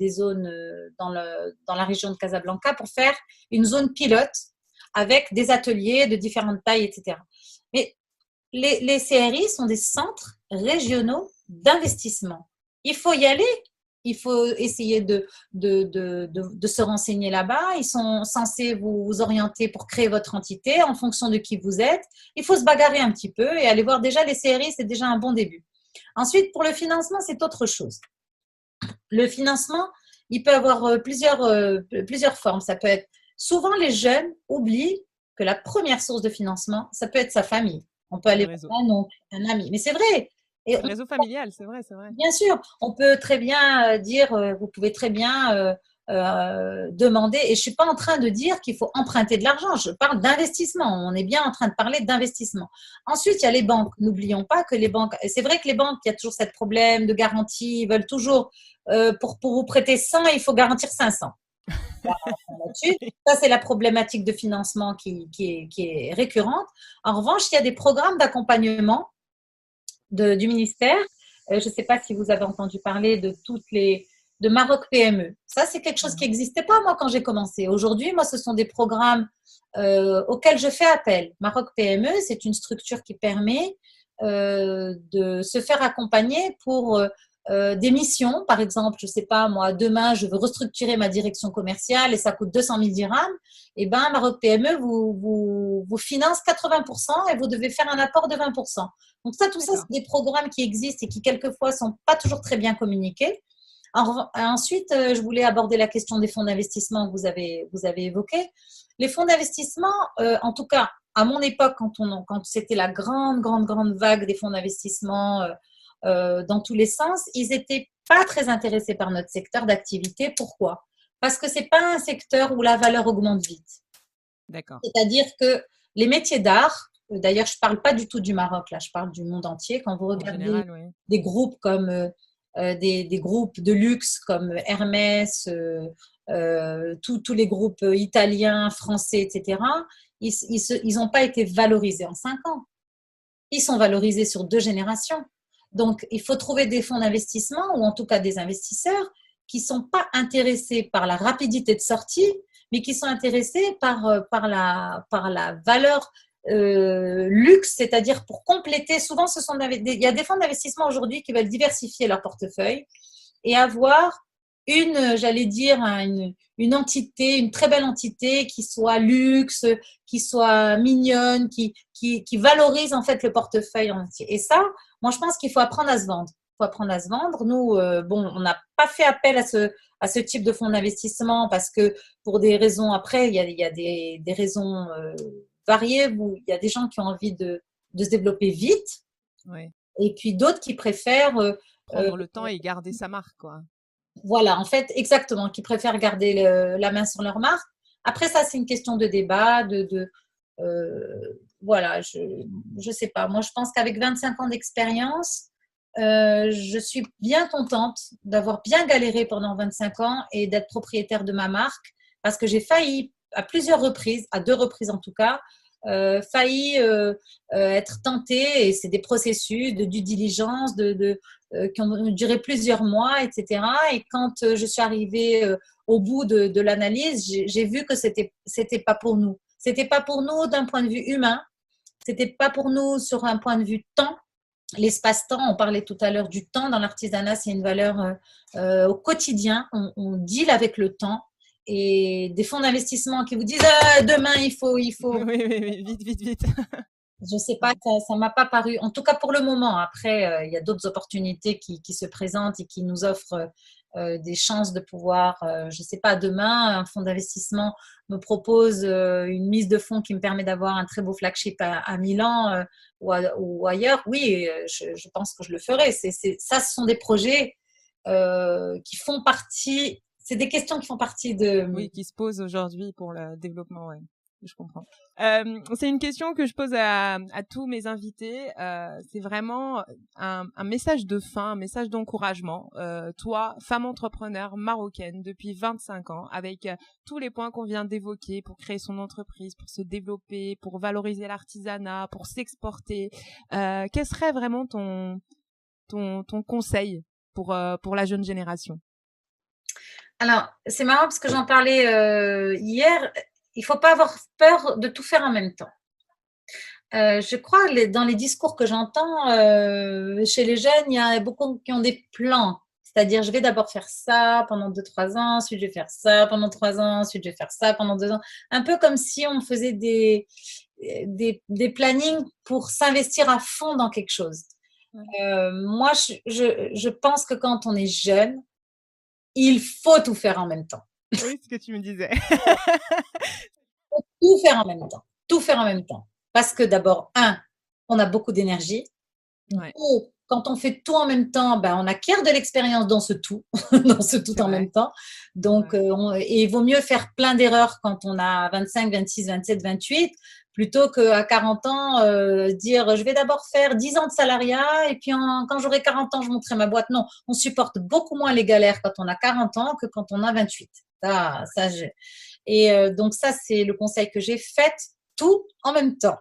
S2: dans la région de Casablanca pour faire une zone pilote avec des ateliers de différentes tailles, etc. Mais les CRI sont des centres régionaux d'investissement. Il faut y aller, il faut essayer de se renseigner là-bas. Ils sont censés vous orienter pour créer votre entité en fonction de qui vous êtes. Il faut se bagarrer un petit peu et aller voir déjà les CRI, c'est déjà un bon début. Ensuite, pour le financement, c'est autre chose. Le financement, il peut avoir plusieurs formes. Ça peut être, souvent les jeunes oublient que la première source de financement, ça peut être sa famille. On peut aller
S1: Le réseau.
S2: voir un oncle, un ami, mais c'est vrai. Et
S1: Le réseau familial, c'est vrai, c'est vrai.
S2: bien sûr, on peut très bien dire, vous pouvez très bien demander, et je ne suis pas en train de dire qu'il faut emprunter de l'argent, je parle d'investissement, on est bien en train de parler d'investissement. Ensuite, il y a les banques, n'oublions pas que les banques, c'est vrai que les banques, il y a toujours ce problème de garantie, ils veulent toujours, pour vous prêter 100, il faut garantir 500. Ça, c'est la problématique de financement qui est récurrente. En revanche, il y a des programmes d'accompagnement du ministère. Je ne sais pas si vous avez entendu parler de Maroc PME. Ça, c'est quelque chose qui n'existait pas, moi, quand j'ai commencé. Aujourd'hui, moi, ce sont des programmes auxquels je fais appel. Maroc PME, c'est une structure qui permet de se faire accompagner pour des missions. Par exemple, je ne sais pas, moi, demain, je veux restructurer ma direction commerciale et ça coûte 200 000 dirhams. Eh bien, Maroc PME vous finance 80% et vous devez faire un apport de 20%. Donc ça, tout ça, c'est des programmes qui existent et qui, quelquefois, sont pas toujours très bien communiqués. Ensuite, je voulais aborder la question des fonds d'investissement que vous avez évoqué. Les fonds d'investissement, en tout cas, à mon époque, quand c'était la grande vague des fonds d'investissement dans tous les sens, ils n'étaient pas très intéressés par notre secteur d'activité. Pourquoi? Parce que c'est pas un secteur où la valeur augmente vite.
S1: D'accord.
S2: C'est-à-dire que les métiers d'art, d'ailleurs, je ne parle pas du tout du Maroc, là, je parle du monde entier. Quand vous regardez
S1: Général, oui.
S2: des groupes comme des groupes de luxe comme Hermès, tous les groupes italiens, français, etc., ils n'ont pas été valorisés en 5 ans. Ils sont valorisés sur 2 générations. Donc, il faut trouver des fonds d'investissement ou en tout cas des investisseurs qui ne sont pas intéressés par la rapidité de sortie, mais qui sont intéressés par la valeur luxe, c'est-à-dire pour compléter. Souvent, il y a des fonds d'investissement aujourd'hui qui veulent diversifier leur portefeuille et avoir j'allais dire, une entité, une très belle entité qui soit luxe, qui soit mignonne, qui valorise en fait le portefeuille entier. Et ça, moi, je pense qu'il faut apprendre à se vendre. Il faut apprendre à se vendre. Nous, on n'a pas fait appel à ce type de fonds d'investissement parce que pour des raisons, après, il y a des raisons variées où il y a des gens qui ont envie de se développer vite.
S1: Ouais.
S2: Et puis d'autres qui préfèrent
S1: prendre le temps et garder sa marque, quoi.
S2: Voilà, en fait, exactement, qui préfèrent garder la main sur leur marque. Après, ça, c'est une question de débat, voilà, je sais pas. Moi, je pense qu'avec 25 ans d'expérience, je suis bien contente d'avoir bien galéré pendant 25 ans et d'être propriétaire de ma marque parce que j'ai failli à plusieurs reprises, à 2 reprises en tout cas, failli être tentée, et c'est des processus de due diligence qui ont duré plusieurs mois, etc. Et quand je suis arrivée au bout de l'analyse, j'ai vu que c'était pas pour nous. C'était pas pour nous d'un point de vue humain, c'était pas pour nous sur un point de vue temps. L'espace-temps, on parlait tout à l'heure du temps dans l'artisanat, c'est une valeur au quotidien. On deal avec le temps. Et des fonds d'investissement qui vous disent demain il faut.
S1: Oui, vite.
S2: Je sais pas, ça m'a pas paru, en tout cas pour le moment. Après, il y a d'autres opportunités qui se présentent et qui nous offrent des chances de pouvoir, je sais pas, demain, un fonds d'investissement me propose une mise de fonds qui me permet d'avoir un très beau flagship à Milan ou ailleurs. Oui, je pense que je le ferai. Ça, ce sont des projets qui font partie, c'est des questions qui font partie de…
S1: Oui, qui se pose aujourd'hui pour le développement, ouais. Je comprends. C'est une question que je pose à tous mes invités. C'est vraiment un message de fin, un message d'encouragement. Toi, femme entrepreneur marocaine depuis 25 ans, avec tous les points qu'on vient d'évoquer pour créer son entreprise, pour se développer, pour valoriser l'artisanat, pour s'exporter, quel serait vraiment ton conseil pour la jeune génération?
S2: Alors, c'est marrant parce que j'en parlais hier. Il faut pas avoir peur de tout faire en même temps. Je crois dans les discours que j'entends chez les jeunes, il y a beaucoup qui ont des plans. C'est-à-dire, je vais d'abord faire ça pendant 2, 3 ans, ensuite je vais faire ça pendant 3 ans, ensuite je vais faire ça pendant 2 ans. Un peu comme si on faisait des plannings pour s'investir à fond dans quelque chose.
S1: Ouais.
S2: Moi, je pense que quand on est jeune, il faut tout faire en même temps.
S1: Oui, ce que tu me disais.
S2: Tout faire en même temps. Tout faire en même temps. Parce que d'abord, on a beaucoup d'énergie.
S1: Ouais.
S2: Quand on fait tout en même temps, ben, on acquiert de l'expérience dans ce tout, dans ce tout
S1: C'est
S2: en
S1: vrai.
S2: même temps. Donc, et il vaut mieux faire plein d'erreurs quand on a 25, 26, 27, 28, plutôt qu'à 40 ans, dire je vais d'abord faire 10 ans de salariat et puis quand j'aurai 40 ans, je monterai ma boîte. Non, on supporte beaucoup moins les galères quand on a 40 ans que quand on a 28. Et donc ça, c'est le conseil que j'ai. Faites tout en même temps.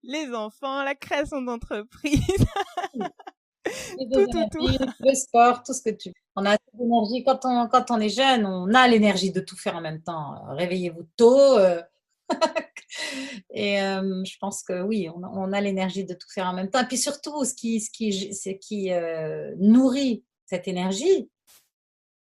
S1: Les enfants, la création d'entreprise,
S2: Les
S1: tout,
S2: deux
S1: tout, tout.
S2: énergies, le sport, tout ce que tu veux. On a assez d'énergie. Quand on est jeune, on a l'énergie de tout faire en même temps. Réveillez-vous tôt. Et je pense que oui, on a l'énergie de tout faire en même temps. Et puis surtout, ce qui nourrit cette énergie,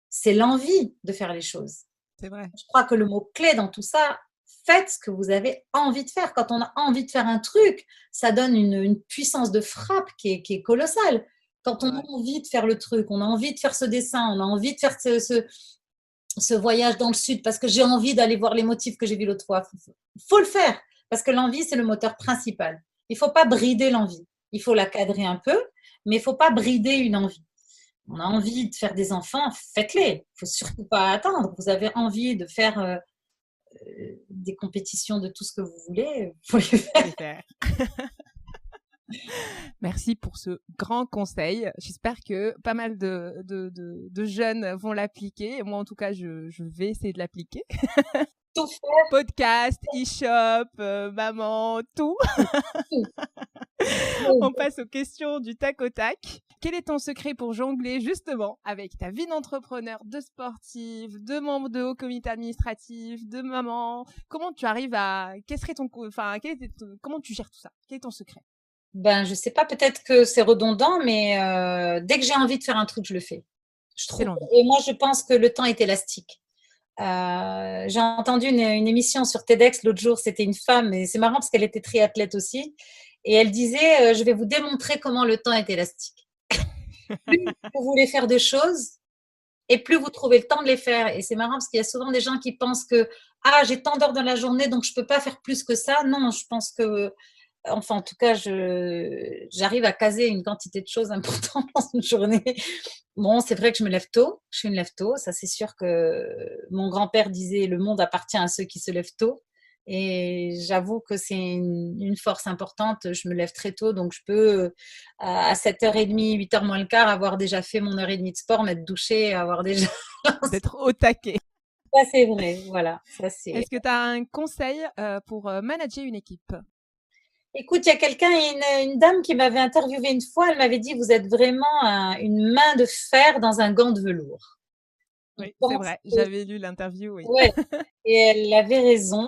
S2: c'est l'envie de faire les choses.
S1: C'est vrai.
S2: Je crois que le mot-clé dans tout ça, faites ce que vous avez envie de faire. Quand on a envie de faire un truc, ça donne une puissance de frappe qui est colossale. Quand on a envie de faire le truc, on a envie de faire ce dessin, on a envie de faire ce voyage dans le sud parce que j'ai envie d'aller voir les motifs que j'ai vus l'autre fois. Faut le faire parce que l'envie, c'est le moteur principal. Il ne faut pas brider l'envie. Il faut la cadrer un peu, mais il ne faut pas brider une envie. On a envie de faire des enfants, faites-les. Il ne faut surtout pas attendre. Vous avez envie de faire des compétitions de tout ce que vous voulez, il faut les faire.
S1: Merci pour ce grand conseil. J'espère que pas mal de jeunes vont l'appliquer. Moi, en tout cas, je vais essayer de l'appliquer.
S2: Tout faire.
S1: Podcast, e-shop, maman, tout. On passe aux questions du tac au tac. Quel est ton secret pour jongler justement avec ta vie d'entrepreneur, de sportive, de membre de haut comité administratif, de maman? Comment tu arrives à… comment tu gères tout ça? Quel est ton secret?
S2: Ben, je sais pas, peut-être que c'est redondant, mais dès que j'ai envie de faire un truc, je le fais. Je trouve. Et moi, je pense que le temps est élastique. J'ai entendu une émission sur TEDx l'autre jour, c'était une femme, et c'est marrant parce qu'elle était triathlète aussi, et elle disait je vais vous démontrer comment le temps est élastique. Plus vous voulez faire de choses, et plus vous trouvez le temps de les faire. Et c'est marrant parce qu'il y a souvent des gens qui pensent que j'ai tant d'heures dans la journée, donc je peux pas faire plus que ça. Non, je pense que, enfin, en tout cas, j'arrive à caser une quantité de choses importantes dans une journée. Bon, c'est vrai que je me lève tôt. Je me lève tôt. Ça, c'est sûr que mon grand-père disait le monde appartient à ceux qui se lèvent tôt. Et j'avoue que c'est une force importante. Je me lève très tôt, donc je peux à 7h30, 8h moins le quart, avoir déjà fait mon heure et demie de sport, m'être douchée, avoir déjà…
S1: D'être au taquet.
S2: Ça, c'est vrai, voilà.
S1: Est-ce que tu as un conseil pour manager une équipe?
S2: Écoute, il y a quelqu'un, une dame qui m'avait interviewée une fois, elle m'avait dit, vous êtes vraiment une main de fer dans un gant de velours.
S1: Oui, c'est vrai, j'avais lu l'interview, oui.
S2: Ouais. Et elle avait raison.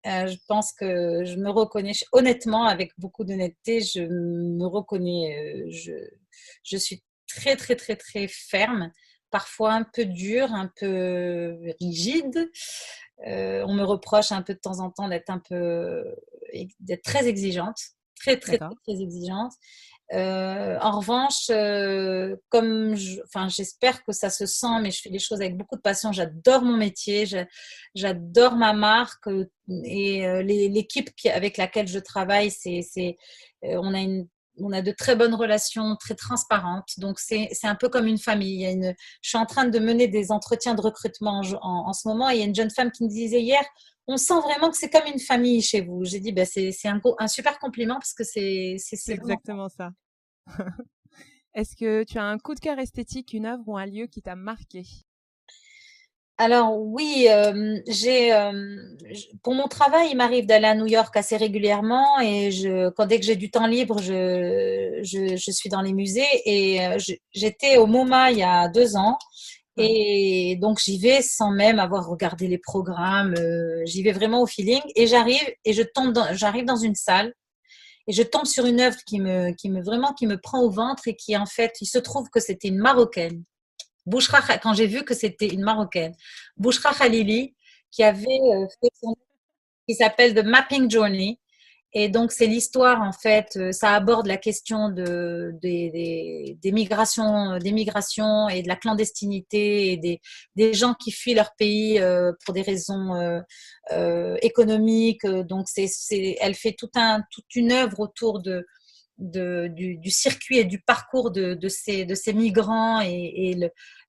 S2: Je pense que je me reconnais, honnêtement, avec beaucoup d'honnêteté, je me reconnais. Je suis très, très, très, très ferme, parfois un peu dure, un peu rigide. On me reproche un peu de temps en temps d'être un peu d'être très exigeante, très, très, très,
S1: D'accord.
S2: très exigeante. En revanche, j'espère que ça se sent, mais je fais les choses avec beaucoup de passion. J'adore mon métier, j'adore ma marque et l'équipe avec laquelle je travaille, on a on a de très bonnes relations, très transparentes. Donc, c'est un peu comme une famille. Je suis en train de mener des entretiens de recrutement en ce moment et il y a une jeune femme qui me disait hier, on sent vraiment que c'est comme une famille chez vous. J'ai dit, c'est un super compliment parce que
S1: C'est
S2: c'est vraiment.
S1: exactement ça. Est-ce que tu as un coup de cœur esthétique, une œuvre ou un lieu qui t'a marqué?
S2: Alors oui, pour mon travail, il m'arrive d'aller à New York assez régulièrement et dès que j'ai du temps libre, je suis dans les musées et j'étais au MoMA il y a 2 ans
S1: Ouais.
S2: et donc j'y vais sans même avoir regardé les programmes, j'y vais vraiment au feeling et j'arrive dans une salle et je tombe sur une œuvre qui me prend au ventre et qui en fait, il se trouve que c'était une Marocaine. Quand j'ai vu que c'était une Marocaine, Bouchra Khalili, qui avait fait qui s'appelle The Mapping Journey. Et donc, c'est l'histoire, en fait, ça aborde la question des migrations et de la clandestinité et des gens qui fuient leur pays pour des raisons économiques. Donc, elle fait toute une œuvre autour du circuit et du parcours de ces migrants et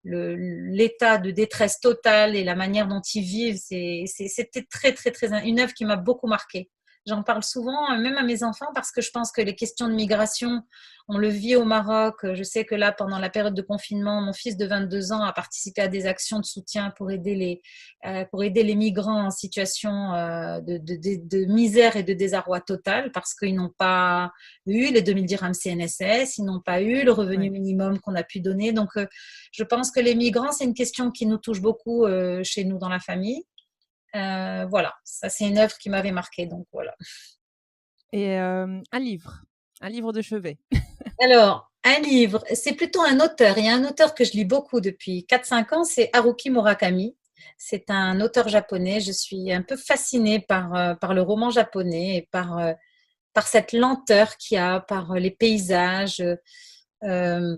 S2: l'état de détresse totale et la manière dont ils vivent. C'était très, très, très une œuvre qui m'a beaucoup marquée. J'en parle souvent, même à mes enfants, parce que je pense que les questions de migration, on le vit au Maroc. Je sais que là, pendant la période de confinement, mon fils de 22 ans a participé à des actions de soutien pour aider les migrants en situation de misère et de désarroi total, parce qu'ils n'ont pas eu les 2000 dirhams CNSS, ils n'ont pas eu le revenu
S1: Ouais.
S2: minimum qu'on a pu donner. Donc, je pense que les migrants, c'est une question qui nous touche beaucoup chez nous dans la famille. Voilà, ça c'est une œuvre qui m'avait marquée, donc voilà.
S1: Et un livre de chevet.
S2: Alors, un livre, c'est plutôt un auteur. Il y a un auteur que je lis beaucoup depuis 4-5 ans, c'est Haruki Murakami. C'est un auteur japonais. Je suis un peu fascinée par le roman japonais et par cette lenteur qu'il y a, par les paysages, euh,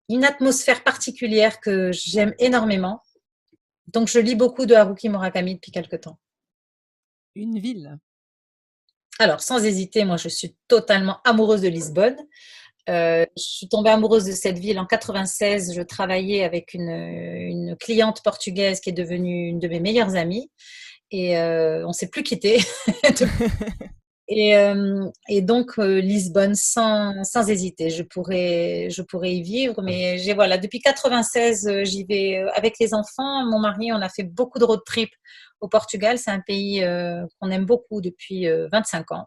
S2: une atmosphère particulière que j'aime énormément. Donc, je lis beaucoup de Haruki Murakami depuis quelque temps.
S1: Une ville.
S2: Alors, sans hésiter, moi, je suis totalement amoureuse de Lisbonne. Je suis tombée amoureuse de cette ville en 96. Je travaillais avec une cliente portugaise qui est devenue une de mes meilleures amies et on s'est plus quitté. Et donc Lisbonne sans hésiter, je pourrais y vivre. Mais voilà, depuis 96, j'y vais avec les enfants. Mon mari, on a fait beaucoup de road trip au Portugal. C'est un pays qu'on aime beaucoup depuis 25 ans.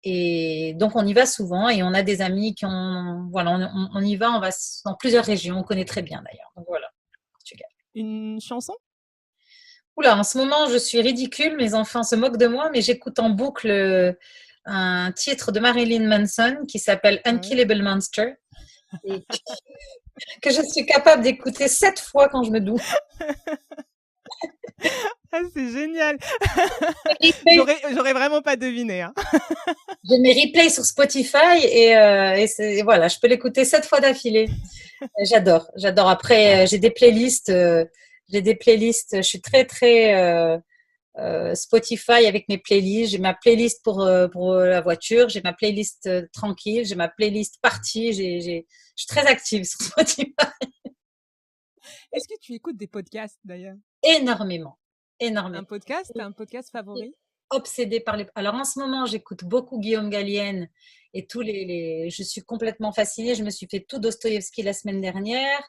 S2: Et donc, on y va souvent et on a des amis voilà, on y va, on va dans plusieurs régions, on connaît très bien d'ailleurs. Donc voilà, Portugal.
S1: Une chanson?
S2: Oula, en ce moment, je suis ridicule, mes enfants se moquent de moi, mais j'écoute en boucle un titre de Marilyn Manson qui s'appelle
S1: Ouais.
S2: Unkillable Monster et que je suis capable d'écouter 7 fois quand je me douche.
S1: Ah, c'est génial.
S2: Replay
S1: J'aurais vraiment pas deviné, hein.
S2: J'ai mes replays sur Spotify et voilà, je peux l'écouter 7 fois d'affilée. J'adore, j'adore. Après, j'ai des playlists. Je suis très très Spotify avec mes playlists. J'ai ma playlist pour la voiture, j'ai ma playlist tranquille, j'ai ma playlist partie. Je suis très active sur Spotify.
S1: Est-ce que tu écoutes des podcasts d'ailleurs?
S2: Énormément, énormément.
S1: Un podcast favori?
S2: Obsédée par les. Alors en ce moment, j'écoute beaucoup Guillaume Gallienne et Je suis complètement fascinée. Je me suis fait tout Dostoïevski la semaine dernière.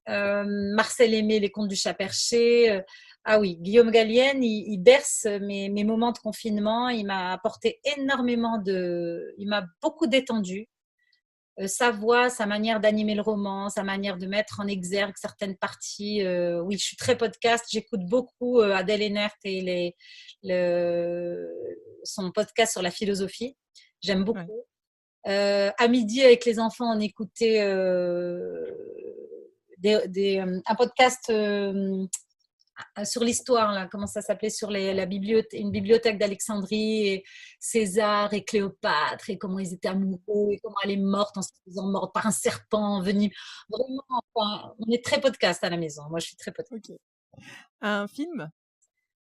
S2: Marcel Aimé, Les Contes du Chat Perché. Ah oui, Guillaume Gallienne, il berce mes moments de confinement. Il m'a apporté il m'a beaucoup détendu. Sa voix, sa manière d'animer le roman, sa manière de mettre en exergue certaines parties. Oui, je suis très podcast. J'écoute beaucoup Adèle Haenert et le, son podcast sur la philosophie. J'aime
S1: Ouais.
S2: beaucoup. À midi, avec les enfants, on écoutait un podcast sur l'histoire, là, comment ça s'appelait, sur une bibliothèque d'Alexandrie, et César et Cléopâtre, et comment ils étaient amoureux, et comment elle est morte en se faisant morte par un serpent venu. Vraiment, enfin, on est très podcast à la maison. Moi, je suis très podcast.
S1: Ok. Un film?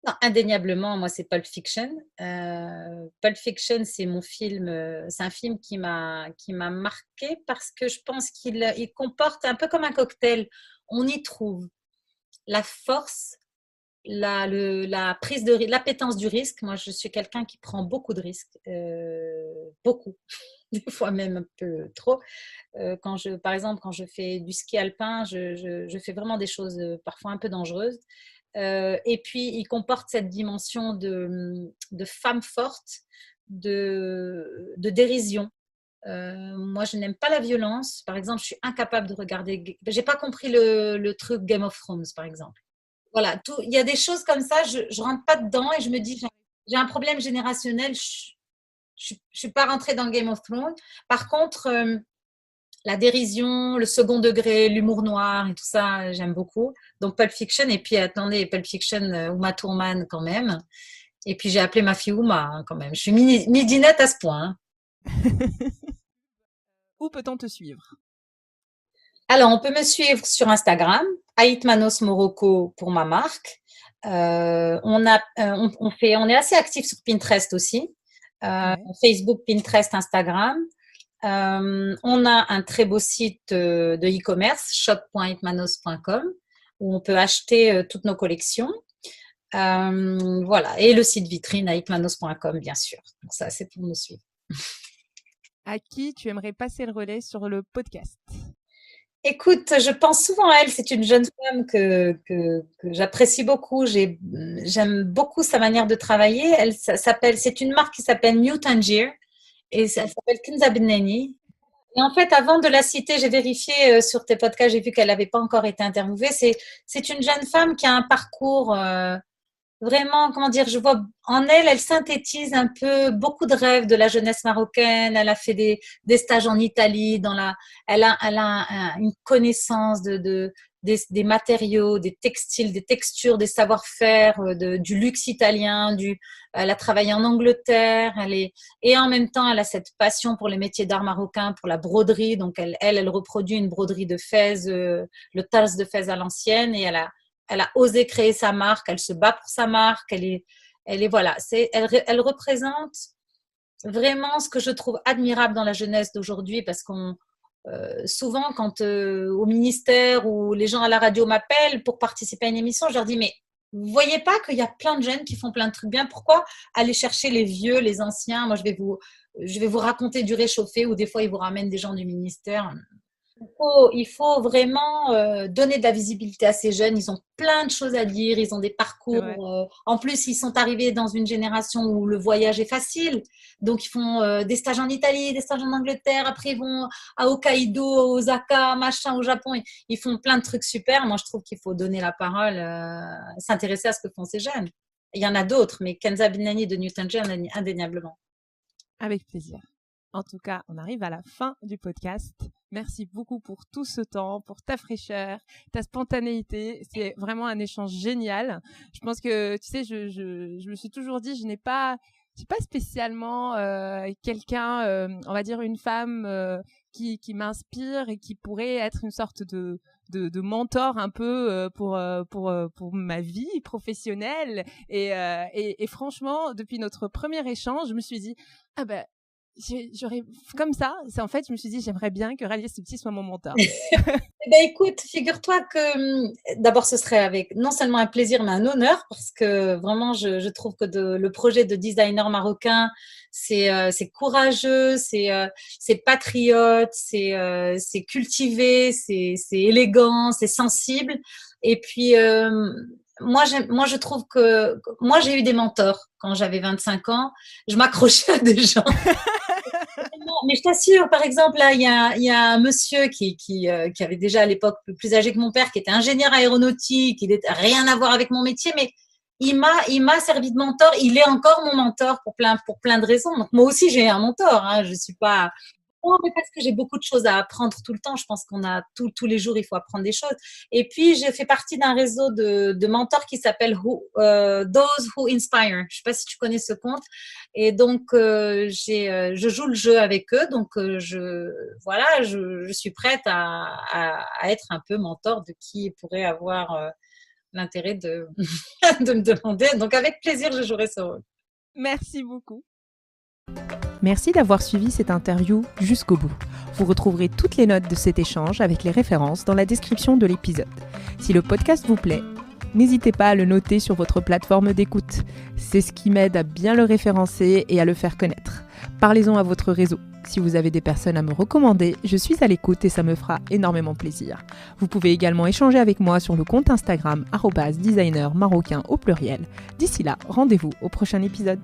S2: Non, indéniablement, moi, c'est Pulp Fiction. Pulp Fiction, c'est mon film. C'est un film qui m'a marqué parce que je pense qu'il comporte un peu comme un cocktail. On y trouve la force, la prise de l'appétence du risque. Moi, je suis quelqu'un qui prend beaucoup de risques, beaucoup, des fois même un peu trop. Par exemple, quand je fais du ski alpin, je fais vraiment des choses parfois un peu dangereuses. Et puis, il comporte cette dimension de femme forte, de dérision. Moi, je n'aime pas la violence. Par exemple, je suis incapable de regarder. J'ai pas compris le truc Game of Thrones, par exemple. Voilà, il y a des choses comme ça, je rentre pas dedans et je me dis, j'ai un problème générationnel. Je suis pas rentrée dans Game of Thrones. Par contre, la dérision, le second degré, l'humour noir et tout ça, j'aime beaucoup. Donc Pulp Fiction, et puis attendez, Pulp Fiction, Uma Thurman quand même. Et puis j'ai appelé ma fille Uma hein, quand même. Je suis midinette à ce point. Hein.
S1: Où peut-on te suivre?
S2: Alors, on peut me suivre sur Instagram, Aitmanos Morocco pour ma marque. On est assez actif sur Pinterest aussi.
S1: Ouais.
S2: Facebook, Pinterest, Instagram. On a un très beau site de e-commerce, shop.hitmanos.com, où on peut acheter toutes nos collections. Voilà. Et le site vitrine à hitmanos.com, bien sûr. Donc ça, c'est pour me suivre.
S1: À qui tu aimerais passer le relais sur le podcast?
S2: Écoute, je pense souvent à elle. C'est une jeune femme que j'apprécie beaucoup. J'aime beaucoup sa manière de travailler. C'est une marque qui s'appelle New Tangier et elle s'appelle Kenza Benani. Et en fait, avant de la citer, j'ai vérifié sur tes podcasts, j'ai vu qu'elle n'avait pas encore été interviewée. C'est une jeune femme qui a un parcours vraiment, comment dire, je vois en elle, elle synthétise un peu beaucoup de rêves de la jeunesse marocaine. Elle a fait des stages en Italie, elle a une connaissance des matériaux, des textiles, des textures, des savoir-faire, du luxe italien, elle a travaillé en Angleterre, et en même temps, elle a cette passion pour les métiers d'art marocain, pour la broderie. Donc, elle reproduit une broderie de Fès, le Tars de Fès à l'ancienne, et elle a osé créer sa marque, elle se bat pour sa marque, voilà, elle représente vraiment ce que je trouve admirable dans la jeunesse d'aujourd'hui, parce qu'on souvent quand au ministère ou les gens à la radio m'appellent pour participer à une émission, je leur dis mais vous voyez pas qu'il y a plein de jeunes qui font plein de trucs bien, pourquoi aller chercher les vieux, les anciens? Moi je vais vous raconter du réchauffé, ou des fois ils vous ramènent des gens du ministère. Il faut vraiment donner de la visibilité à ces jeunes. Ils ont plein de choses à dire, ils ont des parcours. En plus, ils sont arrivés dans une génération où le voyage est facile. Donc, ils font des stages en Italie, des stages en Angleterre. Après, ils vont à Hokkaido, Osaka, machin, au Japon. Ils font plein de trucs super. Moi, je trouve qu'il faut donner la parole, s'intéresser à ce que font ces jeunes. Il y en a d'autres, mais Kenza Binani de New Tanger, indéniablement.
S1: Avec plaisir. En tout cas, on arrive à la fin du podcast. Merci beaucoup pour tout ce temps, pour ta fraîcheur, ta spontanéité. C'est vraiment un échange génial. Je pense que, tu sais, je me suis toujours dit, je n'ai pas spécialement quelqu'un, on va dire une femme qui m'inspire et qui pourrait être une sorte de mentor un peu pour ma vie professionnelle. Et franchement, depuis notre premier échange, je me suis dit, ah ben, j'aurais comme ça, c'est en fait, je me suis dit, j'aimerais bien que Ralia Septi soit mon mentor.
S2: Eh ben, écoute, figure-toi que d'abord, ce serait avec non seulement un plaisir, mais un honneur, parce que vraiment, je trouve que le projet de designer marocain, c'est courageux, c'est patriote, c'est cultivé, c'est élégant, c'est sensible. Et puis, moi, je trouve que moi, j'ai eu des mentors quand j'avais 25 ans. Je m'accrochais à des gens. Mais je t'assure, par exemple, là, il y a un monsieur qui avait déjà à l'époque plus âgé que mon père, qui était ingénieur aéronautique, il n'était rien à voir avec mon métier, mais il m'a servi de mentor. Il est encore mon mentor pour plein de raisons. Donc moi aussi j'ai un mentor. Hein, je suis pas Non, mais parce que j'ai beaucoup de choses à apprendre tout le temps. Je pense qu'on a tous les jours, il faut apprendre des choses. Et puis, j'ai fait partie d'un réseau de mentors qui s'appelle Those Who Inspire. Je ne sais pas si tu connais ce compte. Et donc, je joue le jeu avec eux. Donc, voilà, je suis prête à être un peu mentor de qui pourrait avoir l'intérêt de me demander. Donc, avec plaisir, je jouerai ce rôle.
S1: Merci beaucoup. Merci d'avoir suivi cette interview jusqu'au bout. Vous retrouverez toutes les notes de cet échange avec les références dans la description de l'épisode. Si le podcast vous plaît, n'hésitez pas à le noter sur votre plateforme d'écoute. C'est ce qui m'aide à bien le référencer et à le faire connaître. Parlez-en à votre réseau. Si vous avez des personnes à me recommander, je suis à l'écoute et ça me fera énormément plaisir. Vous pouvez également échanger avec moi sur le compte Instagram @designermarocain au pluriel. D'ici là, rendez-vous au prochain épisode.